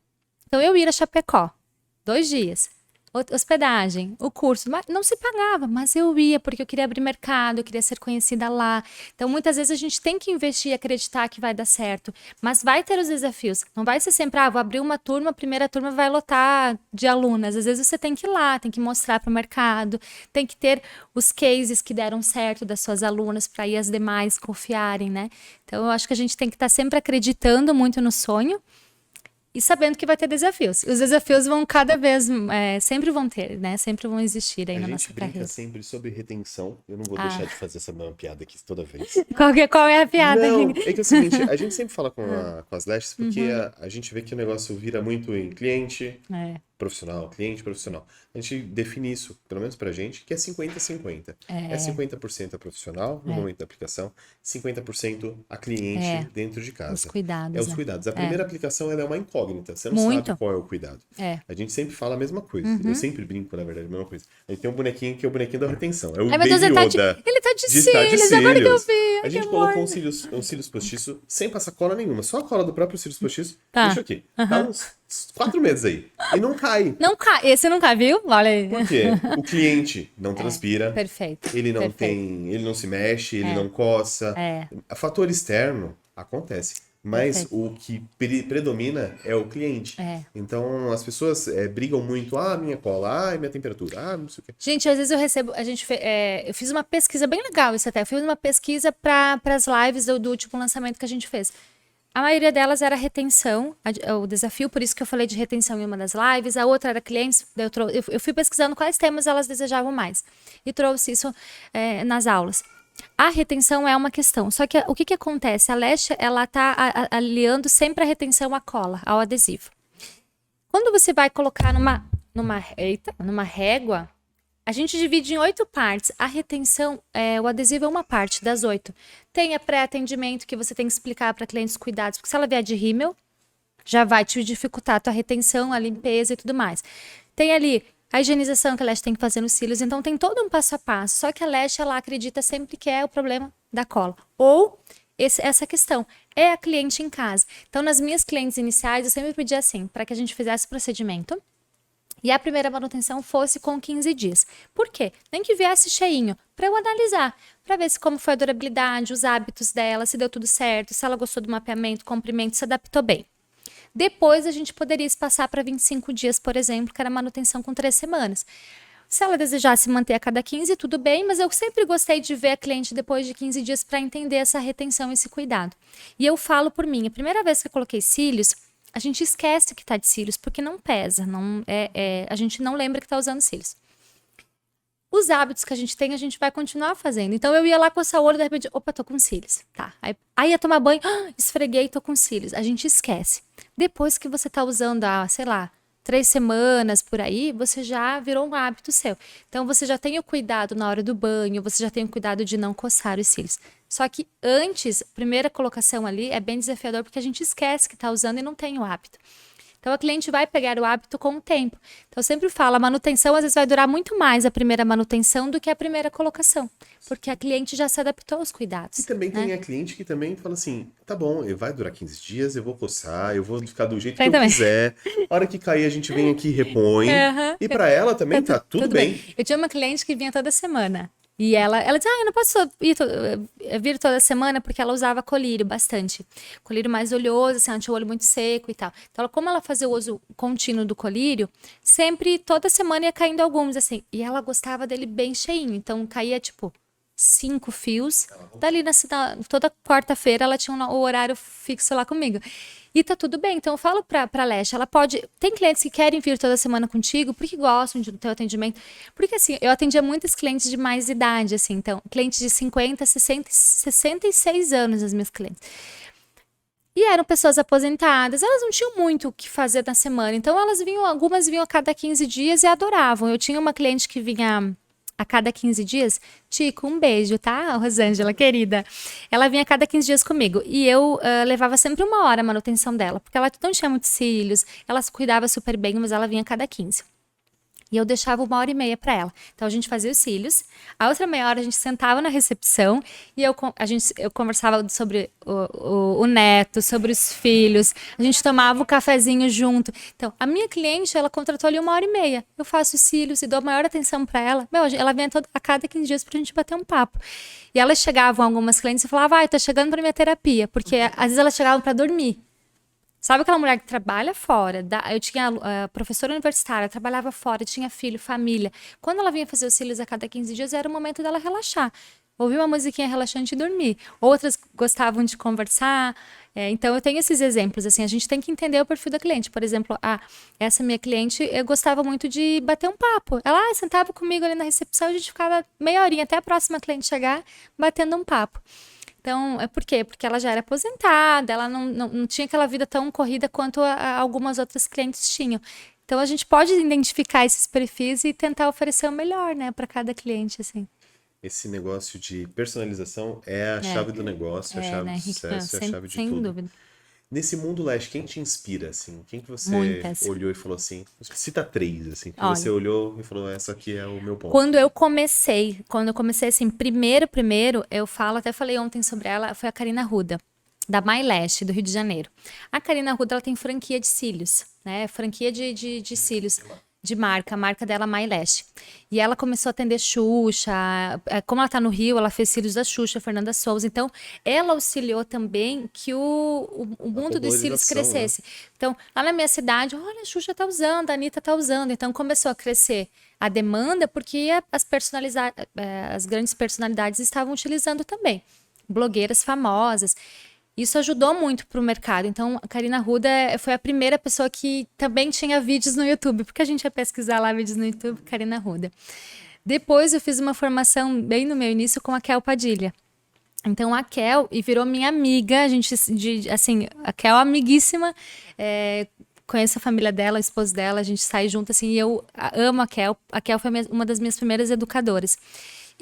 Então eu ia a Chapecó, 2 dias. Hospedagem, o curso, mas não se pagava, mas eu ia porque eu queria abrir mercado, eu queria ser conhecida lá. Então, muitas vezes a gente tem que investir e acreditar que vai dar certo, mas vai ter os desafios. Não vai ser sempre, vou abrir uma turma, a primeira turma vai lotar de alunas. Às vezes você tem que ir lá, tem que mostrar para o mercado, tem que ter os cases que deram certo das suas alunas para aí as demais confiarem, né? Então, eu acho que a gente tem que estar sempre acreditando muito no sonho, e sabendo que vai ter desafios. Os desafios vão cada vez, sempre vão ter, né? Sempre vão existir aí na nossa carreira. A gente brinca sempre sobre retenção. Eu não vou deixar de fazer essa mesma piada aqui toda vez. Qual é a piada? Não, é que é o seguinte, a gente sempre fala com as Lestes, porque a gente vê que o negócio vira muito em cliente, profissional, cliente, profissional. A gente define isso, pelo menos pra gente, que é 50-50. É 50% a profissional no momento da aplicação, 50% a cliente dentro de casa. Os cuidados. É os cuidados. A primeira aplicação ela é uma incógnita. Você não sabe qual é o cuidado. A gente sempre fala a mesma coisa. Eu sempre brinco, na verdade, a mesma coisa. A gente tem um bonequinho que é o bonequinho da retenção. É o Baby Yoda. Ele tá de cílios, agora que eu vi. A gente colocou um cílios postiço sem passar cola nenhuma. Só a cola do próprio cílios postiço. Deixa aqui. Tá uns 4 meses aí. E não cai. Não cai. Esse nunca viu? Olha aí. Por quê? O cliente não transpira. Perfeito. Ele não tem. Ele não se mexe, ele não coça. Fator externo acontece. mas Perfeito. o que predomina é o cliente. É. Então as pessoas brigam muito, minha cola, minha temperatura, não sei o quê. Gente, às vezes eu recebo, eu fiz uma pesquisa bem legal isso até, eu fiz uma pesquisa para as lives do último lançamento que a gente fez. A maioria delas era retenção, o desafio, por isso que eu falei de retenção em uma das lives, a outra era clientes, eu fui pesquisando quais temas elas desejavam mais e trouxe isso nas aulas. A retenção é uma questão, só que o que acontece? A Leste, ela tá aliando sempre a retenção à cola, ao adesivo. Quando você vai colocar numa régua, a gente divide em 8 partes. A retenção, o adesivo é uma parte das 8. Tem a pré-atendimento, que você tem que explicar para clientes cuidados, porque se ela vier de rímel, já vai te dificultar a tua retenção, a limpeza e tudo mais. Tem ali a higienização que a Leste tem que fazer nos cílios, então tem todo um passo a passo. Só que a Leste, ela acredita sempre que é o problema da cola. Ou essa questão, é a cliente em casa. Então, nas minhas clientes iniciais, eu sempre pedi assim, para que a gente fizesse o procedimento, e a primeira manutenção fosse com 15 dias. Por quê? Nem que viesse cheinho, para eu analisar, para ver como foi a durabilidade, os hábitos dela, se deu tudo certo, se ela gostou do mapeamento, comprimento, se adaptou bem. Depois a gente poderia passar para 25 dias, por exemplo, que era manutenção com 3 semanas. Se ela desejasse manter a cada 15, tudo bem, mas eu sempre gostei de ver a cliente depois de 15 dias para entender essa retenção, esse cuidado. E eu falo por mim, a primeira vez que eu coloquei cílios, a gente esquece que tá de cílios, porque não pesa, a gente não lembra que tá usando cílios. Os hábitos que a gente tem, a gente vai continuar fazendo. Então, eu ia lá com essa olho, de repente, opa, tô com cílios. Tá. Aí ia tomar banho, esfreguei, tô com cílios. A gente esquece. Depois que você tá usando, sei lá, 3 semanas por aí, você já virou um hábito seu. Então, você já tem o cuidado na hora do banho, você já tem o cuidado de não coçar os cílios. Só que antes, a primeira colocação ali é bem desafiador, porque a gente esquece que tá usando e não tem o hábito. Então, a cliente vai pegar o hábito com o tempo. Então, eu sempre falo, a manutenção às vezes vai durar muito mais a primeira manutenção do que a primeira colocação. Porque a cliente já se adaptou aos cuidados. E também né? tem a cliente que também fala assim, tá bom, vai durar 15 dias, eu vou coçar, eu vou ficar do jeito Tem que eu também. quiser. A hora que cair, a gente vem aqui e repõe. Aham. E pra ela também tá tudo bem. Eu tinha uma cliente que vinha toda semana. E ela disse, eu não posso vir toda semana porque ela usava colírio bastante. Colírio mais oleoso, assim, ela tinha o olho muito seco e tal. Então, como ela fazia o uso contínuo do colírio, sempre, toda semana ia caindo alguns, assim. E ela gostava dele bem cheinho. Então, caía, 5 fios. Dali toda quarta-feira ela tinha o horário fixo lá comigo. E tá tudo bem. Então eu falo pra Leste, ela pode. Tem clientes que querem vir toda semana contigo porque gostam do teu atendimento. Porque assim, eu atendia muitos clientes de mais idade, assim. Então, clientes de 50, 60, 66 anos, as minhas clientes. E eram pessoas aposentadas, elas não tinham muito o que fazer na semana. Então algumas vinham a cada 15 dias e adoravam. Eu tinha uma cliente que vinha a cada 15 dias, Tico, um beijo, tá? Rosângela, querida. Ela vinha a cada 15 dias comigo. E eu levava sempre 1 hora a manutenção dela, porque ela não tinha muitos cílios, ela se cuidava super bem, mas ela vinha a cada 15. E eu deixava 1h30 para ela. Então a gente fazia os cílios. A outra meia hora a gente sentava na recepção e eu conversava sobre o neto, sobre os filhos. A gente tomava o cafezinho junto. Então, a minha cliente, ela contratou ali 1h30. Eu faço os cílios e dou a maior atenção para ela. Ela vem a cada 15 dias pra gente bater um papo. E elas chegavam, algumas clientes, e falavam, tô chegando pra minha terapia. Porque às vezes elas chegavam para dormir. Sabe aquela mulher que trabalha fora? Eu tinha professora universitária, trabalhava fora, tinha filho, família. Quando ela vinha fazer os cílios a cada 15 dias, era o momento dela relaxar. Ouvir uma musiquinha relaxante e dormir. Outras gostavam de conversar. Então, eu tenho esses exemplos. Assim, a gente tem que entender o perfil da cliente. Por exemplo, essa minha cliente, eu gostava muito de bater um papo. Ela sentava comigo ali na recepção, a gente ficava meia horinha até a próxima cliente chegar, batendo um papo. Então, por quê? Porque ela já era aposentada, ela não tinha aquela vida tão corrida quanto algumas outras clientes tinham. Então, a gente pode identificar esses perfis e tentar oferecer o melhor, né, para cada cliente, assim. Esse negócio de personalização é a chave do negócio, a chave né, do Henrique? sucesso, é a chave de sem tudo. dúvida. Nesse mundo Leste, quem te inspira, assim? Quem que você Muitas. olhou e falou assim? Cita 3, assim, que Olha, você olhou e falou, essa aqui é o meu ponto. Quando eu comecei assim, primeiro, eu até falei ontem sobre ela, foi a Karina Ruda, da My Lash, do Rio de Janeiro. A Karina Ruda, ela tem franquia de cílios, né? Franquia de cílios. de marca, a marca dela My Lash. E ela começou a atender Xuxa, como ela tá no Rio, ela fez cílios da Xuxa, Fernanda Souza, então ela auxiliou também que o mundo dos cílios popularização, crescesse. Então, lá na minha cidade, olha, a Xuxa tá usando, a Anitta tá usando, então começou a crescer a demanda porque as grandes personalidades estavam utilizando também, blogueiras famosas. Isso ajudou muito para o mercado. Então, a Karina Arruda foi a primeira pessoa que também tinha vídeos no YouTube, porque a gente ia pesquisar lá vídeos no YouTube, Karina Arruda. Depois, eu fiz uma formação bem no meu início com a Kel Padilha. Então, a Kel virou minha amiga, assim, a Kel é amiguíssima, conheço a família dela, a esposa dela, a gente sai junto, assim, e eu amo a Kel. A Kel foi uma das minhas primeiras educadoras.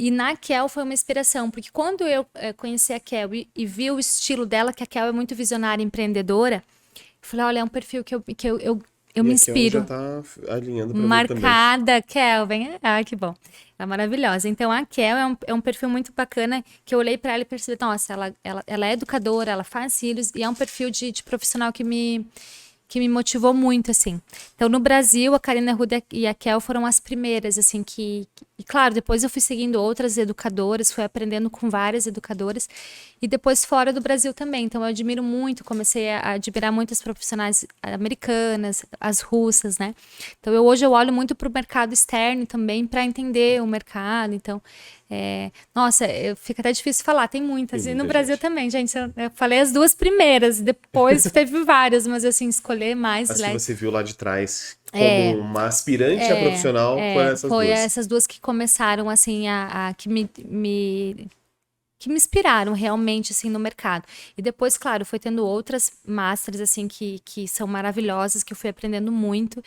E na Kel foi uma inspiração, porque quando eu conheci a Kel e vi o estilo dela, que a Kel é muito visionária, empreendedora, eu falei, olha, é um perfil que eu me inspiro. A Kel já tá alinhando pra mim também. Marcada, Kel, vem. Ah, que bom. Ela é maravilhosa. Então, a Kel é um perfil muito bacana, que eu olhei para ela e percebi, nossa, ela é educadora, ela faz cílios, e é um perfil de profissional que me motivou muito, assim. Então, no Brasil, a Karina Arruda e a Kel foram as primeiras, assim, e claro, depois eu fui seguindo outras educadoras, fui aprendendo com várias educadoras, e depois fora do Brasil também. Então, eu admiro muito, comecei a admirar muitas profissionais americanas, as russas, né? Então, hoje eu olho muito para o mercado externo também, para entender o mercado. Então, nossa, fica até difícil falar, tem muitas. Tem E no muita Brasil gente. também, gente. Eu falei as duas primeiras, depois teve várias, mas assim, escolher mais. As que você viu lá de trás como uma aspirante a profissional, foram essas foi duas. essas duas que começaram, assim, que me inspiraram realmente, assim, no mercado. E depois, claro, foi tendo outras masters, assim, que são maravilhosas, que eu fui aprendendo muito.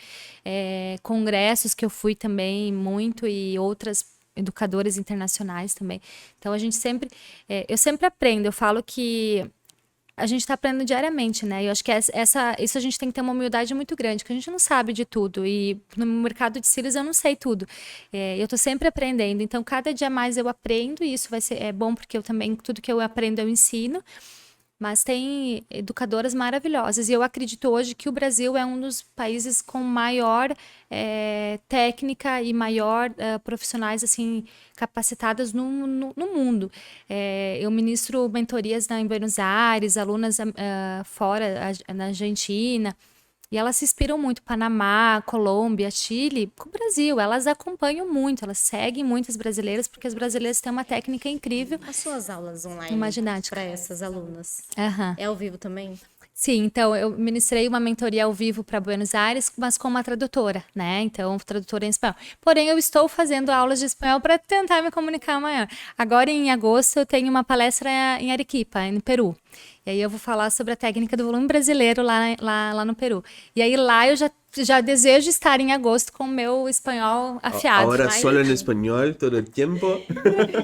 Congressos que eu fui também muito e outras educadores internacionais também. Então, eu sempre aprendo. Eu falo que a gente está aprendendo diariamente, né? E eu acho que isso a gente tem que ter uma humildade muito grande, porque a gente não sabe de tudo. E no mercado de cílios eu não sei tudo. Eu estou sempre aprendendo. Então, cada dia mais eu aprendo, e isso é bom, porque eu também, tudo que eu aprendo, eu ensino. Mas tem educadoras maravilhosas. E eu acredito hoje que o Brasil é um dos países com maior técnica e maior profissionais assim capacitadas no mundo. Eu ministro mentorias em Buenos Aires, alunas fora, na Argentina. E elas se inspiram muito, Panamá, Colômbia, Chile, com o Brasil. Elas acompanham muito, elas seguem muitas brasileiras, porque as brasileiras têm uma técnica incrível. As suas aulas online Uma ginástica. para essas alunas, Aham. é ao vivo também? Sim, então eu ministrei uma mentoria ao vivo para Buenos Aires, mas com uma tradutora, né? Então, tradutora em espanhol. Porém, eu estou fazendo aulas de espanhol para tentar me comunicar maior. Agora, em agosto, eu tenho uma palestra em Arequipa, no Peru. E aí eu vou falar sobre a técnica do volume brasileiro lá no Peru. E aí lá eu já desejo estar em agosto com o meu espanhol afiado. Agora Mas solo em espanhol todo o tempo.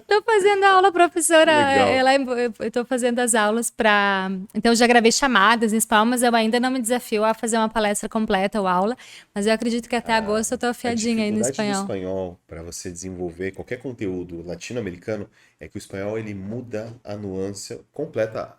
tô fazendo aula, professora. Legal. Eu tô fazendo as aulas para. Então, eu já gravei chamadas em espanhol, mas eu ainda não me desafio a fazer uma palestra completa ou aula. Mas eu acredito que até agosto eu tô afiadinha aí no A dificuldade do espanhol. espanhol para você desenvolver qualquer conteúdo latino-americano é que o espanhol ele muda a nuance completa.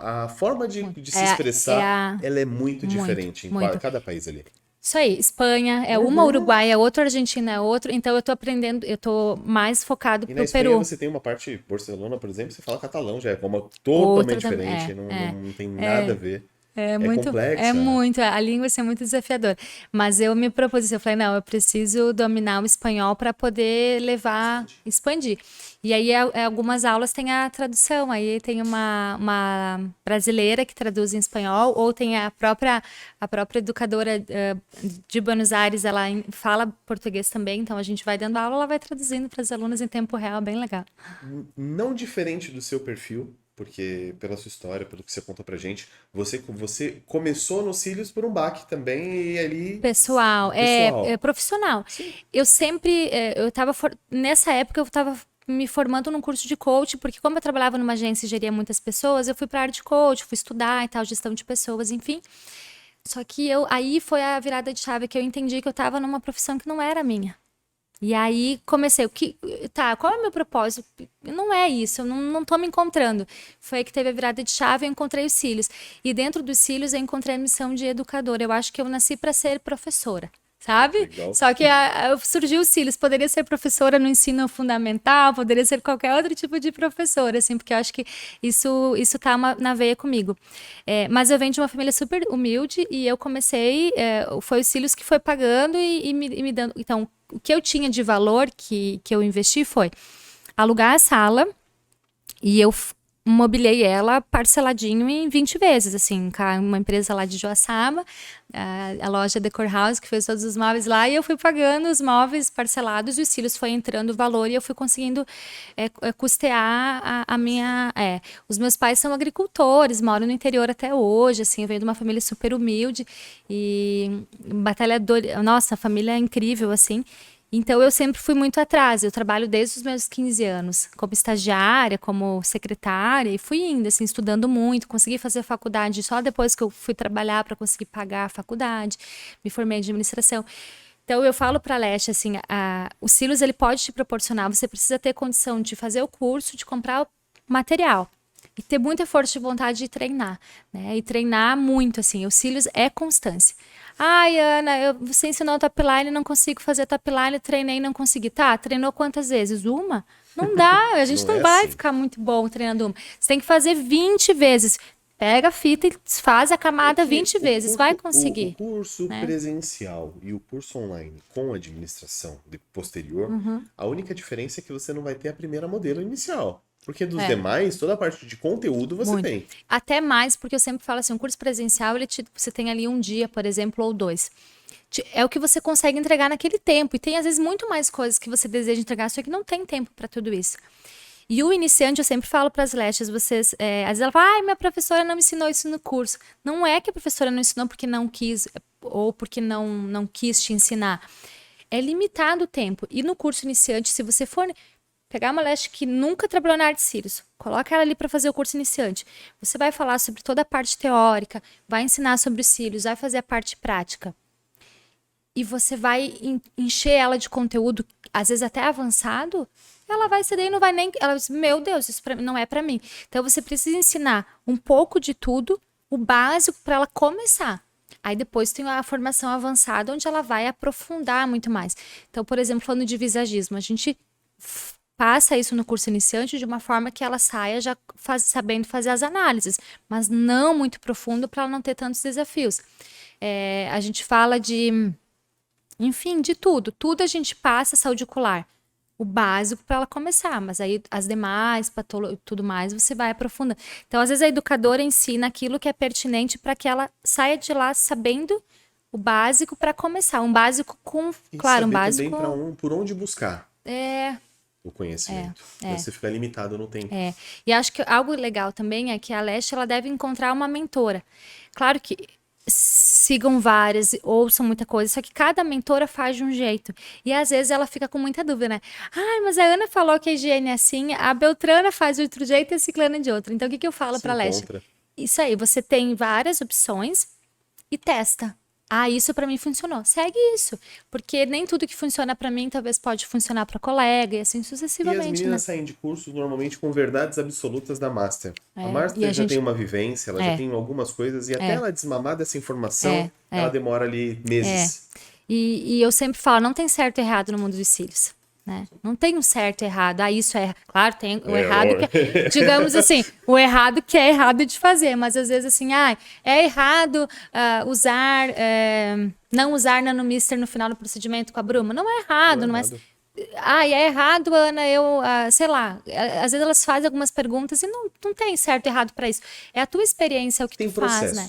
A forma de se expressar ela é muito diferente em cada país ali. Isso aí, Espanha é uma, Uruguai é outra, Argentina é outra. Então, eu tô aprendendo, eu tô mais focado E na pro Espanha Peru. você tem uma parte, Barcelona, por exemplo, você fala catalão, já é uma totalmente Outra diferente, não tem nada a ver. É complexa. a língua é muito desafiadora. Mas eu me propus isso, eu falei, não, eu preciso dominar o espanhol para poder expandir. E aí, algumas aulas tem a tradução, aí tem uma brasileira que traduz em espanhol, ou tem a própria educadora de Buenos Aires, ela fala português também, então a gente vai dando aula, ela vai traduzindo para as alunas em tempo real, bem legal. Não diferente do seu perfil, porque pela sua história, pelo que você contou pra gente, você começou nos cílios por um baque também e ali... Pessoal. Profissional. Sim. Eu sempre, nessa época eu estava me formando num curso de coach, porque como eu trabalhava numa agência e geria muitas pessoas, eu fui para a área de coach, fui estudar e tal, gestão de pessoas, enfim. Só que aí foi a virada de chave que eu entendi que eu estava numa profissão que não era minha. E aí comecei, qual é o meu propósito? Não é isso, eu não tô me encontrando. Foi aí que teve a virada de chave, eu encontrei os cílios. E dentro dos cílios eu encontrei a missão de educadora. Eu acho que eu nasci para ser professora. sabe? Legal. Só que surgiu os cílios. Poderia ser professora no ensino fundamental, poderia ser qualquer outro tipo de professora, assim, porque eu acho que isso tá na veia comigo. Mas eu venho de uma família super humilde e eu comecei, foi os cílios que foi pagando e me dando. Então, o que eu tinha de valor que eu investi foi alugar a sala e eu mobilei ela parceladinho em 20 vezes, assim, com uma empresa lá de Joaçaba, a loja Decor House, que fez todos os móveis lá, e eu fui pagando os móveis parcelados e os cílios foi entrando o valor e eu fui conseguindo custear a minha... Os meus pais são agricultores, moram no interior até hoje, assim, eu venho de uma família super humilde e batalhador, nossa, a família é incrível, assim. Então, eu sempre fui muito atrás. Eu trabalho desde os meus 15 anos, como estagiária, como secretária, e fui indo, assim, estudando muito. Consegui fazer faculdade só depois que eu fui trabalhar para conseguir pagar a faculdade. Me formei em administração. Então, eu falo para a Leste, assim, o Silos, ele pode te proporcionar, você precisa ter condição de fazer o curso, de comprar o material. E ter muita força de vontade de treinar, né? E treinar muito, assim. O Cílios é constância. Ai, Ana, você ensinou o top line, não consigo fazer top line, treinei e não consegui. Tá, treinou quantas vezes? Uma? Não dá, a gente não vai assim. ficar muito bom treinando uma. Você tem que fazer 20 vezes. Pega a fita e faz a camada 20 vezes, vai conseguir. O curso presencial e o curso online com administração posterior, a única diferença é que você não vai ter a primeira modelo inicial. Porque dos demais, toda a parte de conteúdo você tem. Até mais, porque eu sempre falo assim, um curso presencial, você tem ali um dia, por exemplo, ou 2. É o que você consegue entregar naquele tempo. E tem, às vezes, muito mais coisas que você deseja entregar, só que não tem tempo para tudo isso. E o iniciante, eu sempre falo para as lestes, vocês... às vezes ela fala, minha professora não me ensinou isso no curso. Não é que a professora não ensinou porque não quis, ou porque não quis te ensinar. É limitado o tempo. E no curso iniciante, se você for... pegar uma leste que nunca trabalhou na arte de cílios, coloca ela ali para fazer o curso iniciante. Você vai falar sobre toda a parte teórica, vai ensinar sobre os cílios, vai fazer a parte prática. E você vai encher ela de conteúdo, às vezes até avançado, ela vai ceder e não vai nem... Ela diz, meu Deus, isso não é para mim. Então, você precisa ensinar um pouco de tudo, o básico para ela começar. Aí depois tem a formação avançada, onde ela vai aprofundar muito mais. Então, por exemplo, falando de visagismo, a gente passa isso no curso iniciante de uma forma que ela saia já sabendo fazer as análises, mas não muito profundo para ela não ter tantos desafios. A gente fala enfim, de tudo. Tudo a gente passa saúde ocular. O básico para ela começar, mas aí as demais, tudo mais, você vai aprofundando. Então, às vezes, a educadora ensina aquilo que é pertinente para que ela saia de lá sabendo o básico para começar. Um básico com, E claro, um saber básico... também por onde buscar o conhecimento. Você fica limitado no tempo. E acho que algo legal também é que a Leste ela deve encontrar uma mentora. Claro que sigam várias, ouçam muita coisa, só que cada mentora faz de um jeito. E às vezes ela fica com muita dúvida, né? Ai, mas a Ana falou que a higiene é assim, a Beltrana faz de outro jeito e a Ciclana de outro. Então o que eu falo para a Leste? Isso aí, você tem várias opções e testa. Ah, isso para mim funcionou. Segue isso. Porque nem tudo que funciona para mim talvez pode funcionar para colega e assim sucessivamente. E as meninas saem de cursos normalmente com verdades absolutas da Master. A Master já tem uma vivência, ela já tem algumas coisas e até ela desmamar dessa informação, ela demora ali meses. E eu sempre falo, não tem certo e errado no mundo dos cílios. Né? Não tem um certo e errado. Isso é... Claro, tem o errado que... Digamos assim, o errado que é errado de fazer. Mas às vezes assim, é errado usar... não usar nanomister no final do procedimento com a bruma. Não é errado, não é... é errado, Ana, sei lá, às vezes elas fazem algumas perguntas e não tem certo e errado para isso. É a tua experiência, é o que tu faz, né?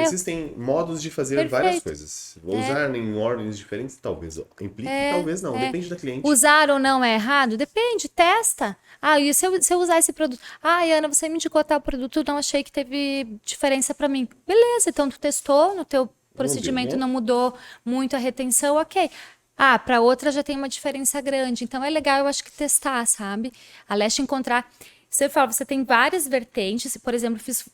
Existem modos de fazer várias coisas. Usar em ordens diferentes, talvez implique, talvez não, depende da cliente. Usar ou não é errado? Depende, testa. E se eu usar esse produto? Ana, você me indicou tal produto, não achei que teve diferença para mim. Beleza, então tu testou, no teu procedimento não mudou muito a retenção, ok. Para outra já tem uma diferença grande. Então, é legal, eu acho que testar, sabe? A Leste encontrar... Você fala, você tem várias vertentes. Por exemplo, fiz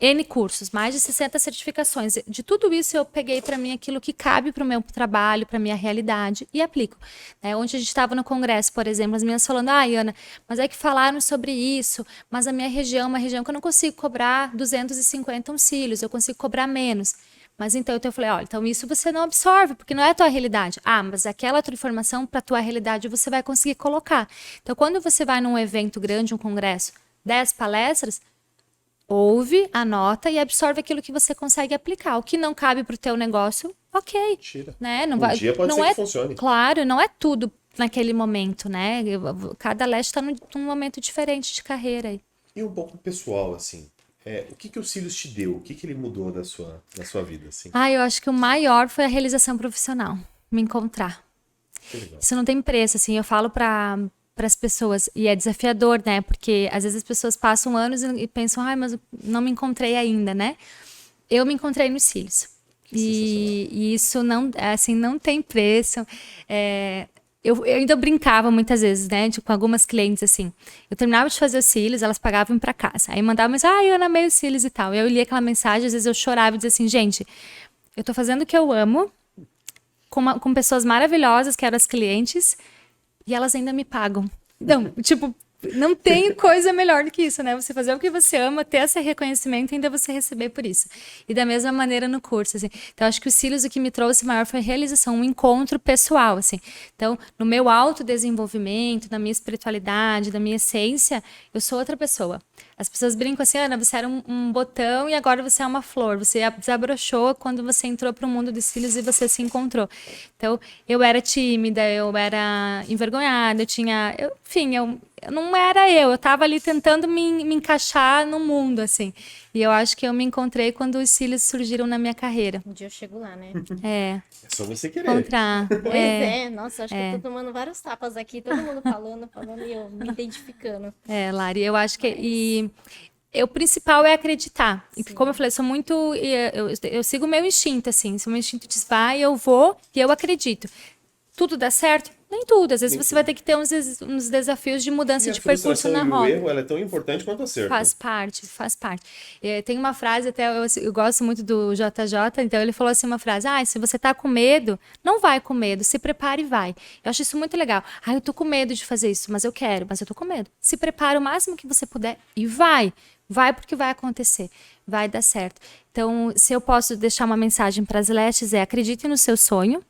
N cursos, mais de 60 certificações. De tudo isso eu peguei para mim aquilo que cabe para o meu trabalho, para minha realidade e aplico. Onde a gente estava no congresso, por exemplo, as meninas falando, Ana, mas é que falaram sobre isso, mas a minha região é uma região que eu não consigo cobrar 250 cílios, eu consigo cobrar menos. Mas então eu falei, olha, então isso você não absorve, porque não é a tua realidade. Mas aquela tua informação para a tua realidade você vai conseguir colocar. Então quando você vai num evento grande, um congresso, 10 palestras, ouve, anota e absorve aquilo que você consegue aplicar. O que não cabe para o teu negócio, ok. Tira. Né? Não Um dia pode ser que funcione. Claro, não é tudo naquele momento, né? Cada leste está num momento diferente de carreira. Aí. E um pouco pessoal, assim. O que o Cílios te deu? O que ele mudou na sua vida, assim? Eu acho que o maior foi a realização profissional. Me encontrar. Isso não tem preço, assim. Eu falo para as pessoas, e é desafiador, né? Porque às vezes as pessoas passam anos e pensam, mas não me encontrei ainda, né? Eu me encontrei nos cílios. E isso não, assim, não tem preço. Eu ainda brincava muitas vezes, né? Com algumas clientes, assim. Eu terminava de fazer os cílios, elas pagavam para casa. Aí mandavam mensagem, Ana, amei os cílios e tal. Eu lia aquela mensagem, às vezes eu chorava e dizia assim, gente, eu tô fazendo o que eu amo, com pessoas maravilhosas, que eram as clientes, e elas ainda me pagam. Não, tipo, não tem coisa melhor do que isso, né? Você fazer o que você ama, ter esse reconhecimento e ainda você receber por isso. E da mesma maneira no curso, assim. Então, acho que os cílios, o que me trouxe maior foi a realização, um encontro pessoal, assim. Então, no meu autodesenvolvimento, na minha espiritualidade, da minha essência, eu sou outra pessoa. As pessoas brincam assim, Ana, você era um botão e agora você é uma flor. Você desabrochou quando você entrou para o mundo dos cílios e você se encontrou. Então, eu era tímida, eu era envergonhada, eu não era eu estava ali tentando me encaixar no mundo, assim. E eu acho que eu me encontrei quando os cílios surgiram na minha carreira. Um dia eu chego lá, né? É só você querer. Encontrar. Pois nossa, acho que eu tô tomando vários tapas aqui, todo mundo falando e eu me identificando. Lari, eu acho que... O principal é acreditar. E como eu falei, eu sou muito... Eu sigo o meu instinto, assim. Se o meu instinto diz vai, eu vou e eu acredito. Tudo dá certo? Nem tudo. Às vezes você vai ter que ter uns desafios de mudança de percurso na roda. E o erro ela é tão importante quanto o acerto. Faz parte. Tem uma frase, até eu gosto muito do JJ, então ele falou assim uma frase, se você tá com medo, não vai com medo, se prepare e vai. Eu acho isso muito legal. Eu tô com medo de fazer isso, mas eu quero, mas eu tô com medo. Se prepare o máximo que você puder e vai. Vai porque vai acontecer, vai dar certo. Então, se eu posso deixar uma mensagem para as lestes, acreditem no seu sonho,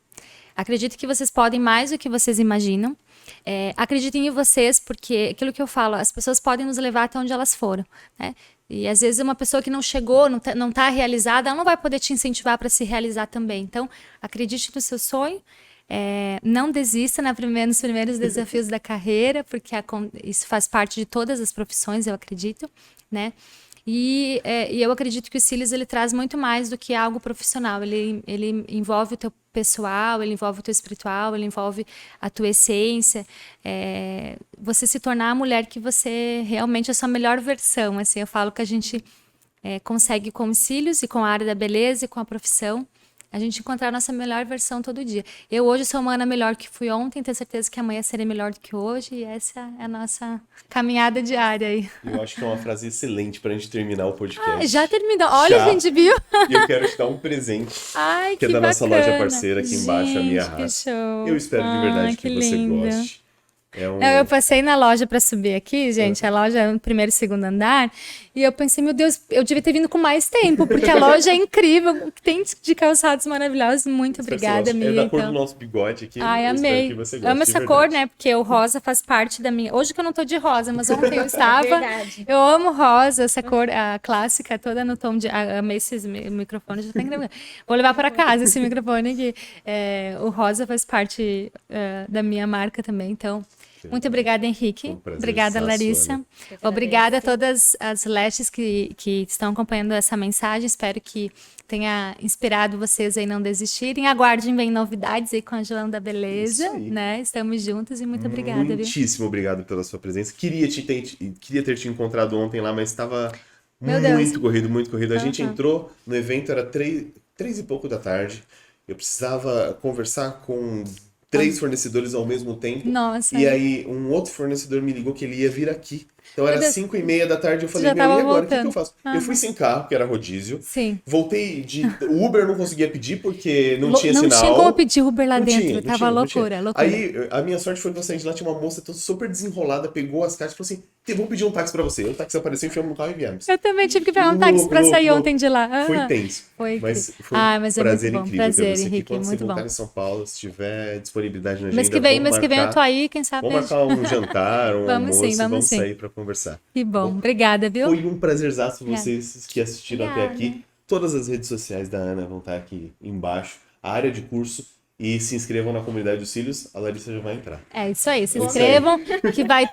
acredite que vocês podem mais do que vocês imaginam. Acreditem em vocês, porque aquilo que eu falo, as pessoas podem nos levar até onde elas foram, né? E às vezes uma pessoa que não chegou, não tá realizada, ela não vai poder te incentivar para se realizar também. Então, acredite no seu sonho, não desista nos primeiros desafios da carreira, porque isso faz parte de todas as profissões, eu acredito, né? E eu acredito que o Cílios ele traz muito mais do que algo profissional. Ele envolve o teu pessoal, ele envolve o teu espiritual, ele envolve a tua essência. Você se tornar a mulher que você realmente é a sua melhor versão. Assim, eu falo que a gente consegue com os cílios e com a área da beleza e com a profissão. A gente encontrar a nossa melhor versão todo dia. Eu hoje sou uma Ana melhor que fui ontem, tenho certeza que amanhã serei melhor do que hoje, e essa é a nossa caminhada diária aí. Eu acho que é uma frase excelente pra gente terminar o podcast. Já terminou. Olha, gente, viu? E eu quero te dar um presente. Que é da nossa loja parceira aqui embaixo, a Minha Raça. Eu espero de verdade que você goste. Eu passei na loja para subir aqui, gente, a loja é no primeiro e segundo andar, e eu pensei, meu Deus, eu devia ter vindo com mais tempo, porque a loja é incrível, tem de calçados maravilhosos, muito obrigada, Mia. É da cor do nosso bigode aqui. Amei. Que você goste, amo essa cor, né, porque o rosa faz parte da minha... Hoje que eu não tô de rosa, mas ontem eu estava. Verdade. Eu amo rosa, essa cor, a clássica, toda no tom de... Amei esses microfones, já tá incrível. Vou levar para casa esse microfone aqui. O rosa faz parte da minha marca também, então... Muito obrigada, Henrique. Obrigada, Larissa. Obrigada a todas as lestes que estão acompanhando essa mensagem. Espero que tenha inspirado vocês a não desistirem. Aguardem bem novidades aí com a João da Beleza, né? Estamos juntos e muito obrigada. Muitíssimo obrigado pela sua presença. Queria ter te encontrado ontem lá, mas estava muito corrido. A gente entrou no evento, era 3 e pouco da tarde. Eu precisava conversar com 3 fornecedores ao mesmo tempo. Nossa. E aí um outro fornecedor me ligou que ele ia vir aqui. Então era Meu Deus. 5h30 da tarde, eu falei, já meu, e tava agora? O que que eu voltando. faço? Eu fui sem carro, que era rodízio. Sim. Voltei o Uber não conseguia pedir porque não tinha Não sinal. tinha como pedir Uber lá Não dentro. tinha, não Tava tinha, não loucura, tinha. loucura. Aí, a minha sorte foi que eu saí de lá, tinha uma moça super desenrolada, pegou as caixas e falou assim, vou pedir um táxi pra você. O táxi apareceu, enfiamos no carro e viemos. Eu também tive que pegar um táxi pra sair ontem de lá. Foi Aham. tenso. Foi Mas incrível. foi um Mas é prazer muito bom. incrível ter Prazer, você aqui. Henrique, Quando você muito voltar bom. em São Paulo, se tiver disponibilidade na agenda, Mês que vem eu tô aí, quem sabe. Vamos marcar um jantar, um Vamos sim, almoço, vamos vamos sim. sair pra conversar. Que bom. Obrigada, viu? Foi um prazerzaço Obrigada. vocês que assistiram até Obrigada. aqui. Todas as redes sociais da Ana vão estar aqui embaixo. A área de curso. E se inscrevam na comunidade dos Cílios, a Larissa já vai entrar. É isso aí, se É isso inscrevam, que vai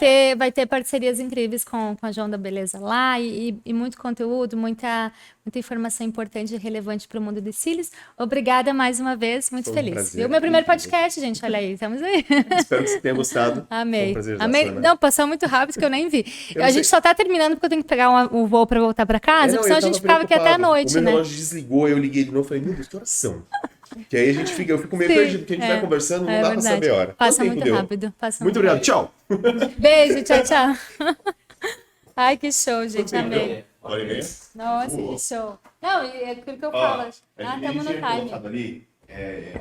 ter parcerias incríveis com a João da Beleza lá e muito conteúdo, muita informação importante e relevante para o mundo dos cílios. Obrigada mais uma vez, muito Foi um feliz. prazer. Viu? Meu primeiro podcast, gente, olha aí, estamos aí. Espero que você tenha gostado. Foi um Amei. prazerzaço, Amei. Ana. Não, passou muito rápido que eu nem vi. Eu A não gente sei. só tá terminando porque eu tenho que pegar o voo para voltar para casa, Não, porque senão eu a gente tava ficava aqui até a preocupado. noite, O meu né? relógio desligou, eu liguei de novo e falei, meu Deus, que horas são? Que aí eu fico meio Sim, perdido, porque a gente vai conversando, não dá pra saber a hora. Passa Quanto muito tempo deu? rápido. Passa Muito muito obrigado, tchau! rápido. Beijo, tchau, tchau. Ai, que show, gente, amei. Hora e meia? Nossa, que show. Não, e é aquilo que eu falo. Ah, estamos no time. Ali, ele